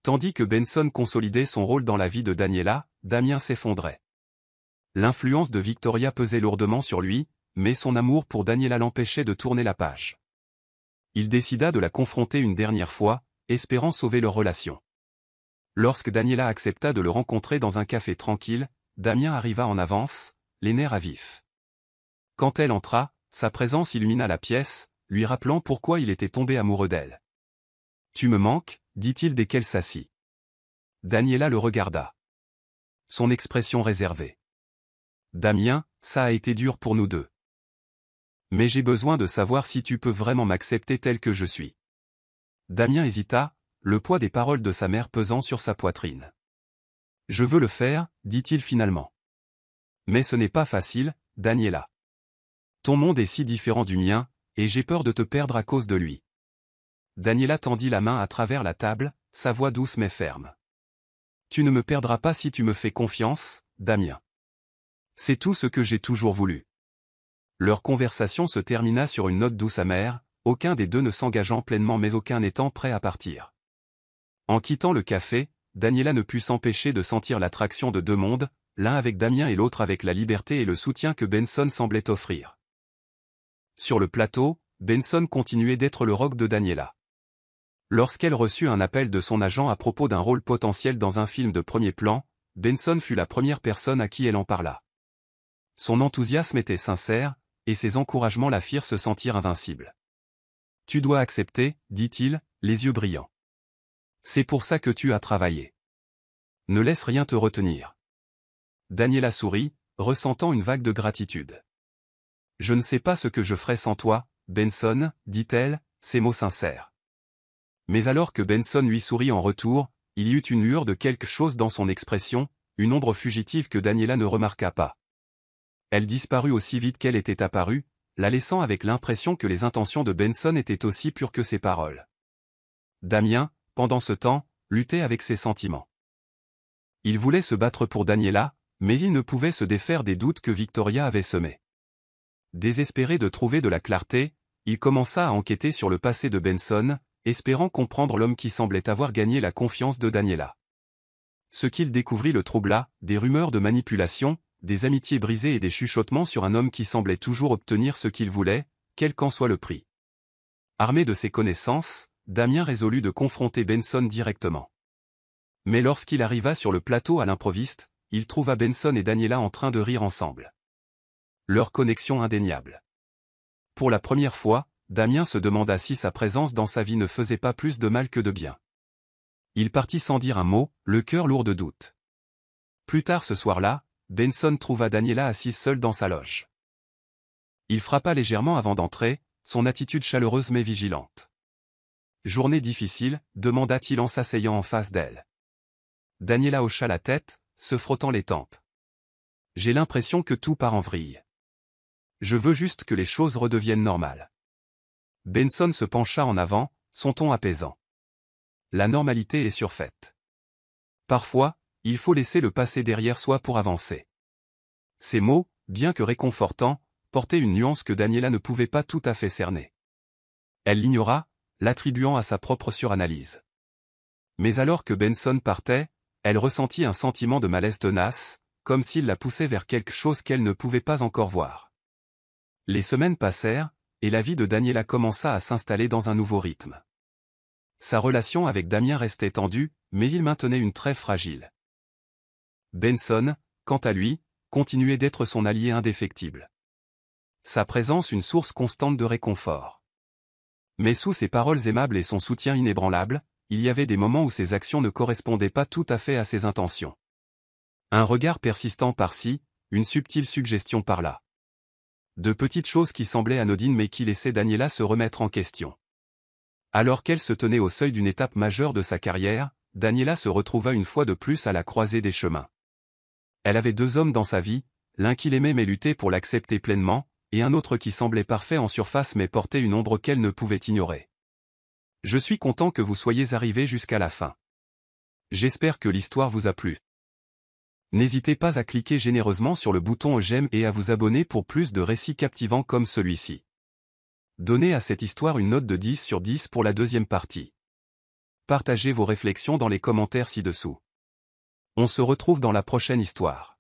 S1: Tandis que Benson consolidait son rôle dans la vie de Daniela, Damien s'effondrait. L'influence de Victoria pesait lourdement sur lui, mais son amour pour Daniela l'empêchait de tourner la page. Il décida de la confronter une dernière fois, espérant sauver leur relation. Lorsque Daniela accepta de le rencontrer dans un café tranquille, Damien arriva en avance, les nerfs à vif. Quand elle entra, sa présence illumina la pièce, lui rappelant pourquoi il était tombé amoureux d'elle. « Tu me manques » dit-il dès qu'elle s'assit. Daniela le regarda. Son expression réservée. « Damien, ça a été dur pour nous deux. Mais j'ai besoin de savoir si tu peux vraiment m'accepter tel que je suis. » Damien hésita, le poids des paroles de sa mère pesant sur sa poitrine. « Je veux le faire, » dit-il finalement. « Mais ce n'est pas facile, Daniela. Ton monde est si différent du mien, et j'ai peur de te perdre à cause de lui. » Daniela tendit la main à travers la table, sa voix douce mais ferme. « Tu ne me perdras pas si tu me fais confiance, Damien. C'est tout ce que j'ai toujours voulu. » Leur conversation se termina sur une note douce amère, aucun des deux ne s'engageant pleinement mais aucun n'étant prêt à partir. En quittant le café, Daniela ne put s'empêcher de sentir l'attraction de deux mondes, l'un avec Damien et l'autre avec la liberté et le soutien que Benson semblait offrir. Sur le plateau, Benson continuait d'être le rock de Daniela. Lorsqu'elle reçut un appel de son agent à propos d'un rôle potentiel dans un film de premier plan, Benson fut la première personne à qui elle en parla. Son enthousiasme était sincère, et ses encouragements la firent se sentir invincible. « Tu dois accepter, dit-il, les yeux brillants. C'est pour ça que tu as travaillé. Ne laisse rien te retenir. » Daniela sourit, ressentant une vague de gratitude. « Je ne sais pas ce que je ferais sans toi, Benson, dit-elle, ses mots sincères. » Mais alors que Benson lui sourit en retour, il y eut une lueur de quelque chose dans son expression, une ombre fugitive que Daniela ne remarqua pas. Elle disparut aussi vite qu'elle était apparue, la laissant avec l'impression que les intentions de Benson étaient aussi pures que ses paroles. Damien, pendant ce temps, luttait avec ses sentiments. Il voulait se battre pour Daniela, mais il ne pouvait se défaire des doutes que Victoria avait semés. Désespéré de trouver de la clarté, il commença à enquêter sur le passé de Benson, espérant comprendre l'homme qui semblait avoir gagné la confiance de Daniela. Ce qu'il découvrit le troubla, des rumeurs de manipulation, des amitiés brisées et des chuchotements sur un homme qui semblait toujours obtenir ce qu'il voulait, quel qu'en soit le prix. Armé de ses connaissances, Damien résolut de confronter Benson directement. Mais lorsqu'il arriva sur le plateau à l'improviste, il trouva Benson et Daniela en train de rire ensemble. Leur connexion indéniable. Pour la première fois, Damien se demanda si sa présence dans sa vie ne faisait pas plus de mal que de bien. Il partit sans dire un mot, le cœur lourd de doute. Plus tard ce soir-là, Benson trouva Daniela assise seule dans sa loge. Il frappa légèrement avant d'entrer, son attitude chaleureuse mais vigilante. « Journée difficile » demanda-t-il en s'asseyant en face d'elle. Daniela hocha la tête, se frottant les tempes. « J'ai l'impression que tout part en vrille. Je veux juste que les choses redeviennent normales. » Benson se pencha en avant, son ton apaisant. La normalité est surfaite. Parfois, il faut laisser le passé derrière soi pour avancer. Ces mots, bien que réconfortants, portaient une nuance que Daniela ne pouvait pas tout à fait cerner. Elle l'ignora, l'attribuant à sa propre suranalyse. Mais alors que Benson partait, elle ressentit un sentiment de malaise tenace, comme s'il la poussait vers quelque chose qu'elle ne pouvait pas encore voir. Les semaines passèrent, et la vie de Daniela commença à s'installer dans un nouveau rythme. Sa relation avec Damien restait tendue, mais il maintenait une trêve fragile. Benson, quant à lui, continuait d'être son allié indéfectible. Sa présence une source constante de réconfort. Mais sous ses paroles aimables et son soutien inébranlable, il y avait des moments où ses actions ne correspondaient pas tout à fait à ses intentions. Un regard persistant par-ci, une subtile suggestion par-là. De petites choses qui semblaient anodines mais qui laissaient Daniela se remettre en question. Alors qu'elle se tenait au seuil d'une étape majeure de sa carrière, Daniela se retrouva une fois de plus à la croisée des chemins. Elle avait deux hommes dans sa vie, l'un qui l'aimait mais luttait pour l'accepter pleinement, et un autre qui semblait parfait en surface mais portait une ombre qu'elle ne pouvait ignorer. Je suis content que vous soyez arrivés jusqu'à la fin. J'espère que l'histoire vous a plu. N'hésitez pas à cliquer généreusement sur le bouton j'aime et à vous abonner pour plus de récits captivants comme celui-ci. Donnez à cette histoire une note de 10 sur 10 pour la deuxième partie. Partagez vos réflexions dans les commentaires ci-dessous. On se retrouve dans la prochaine histoire.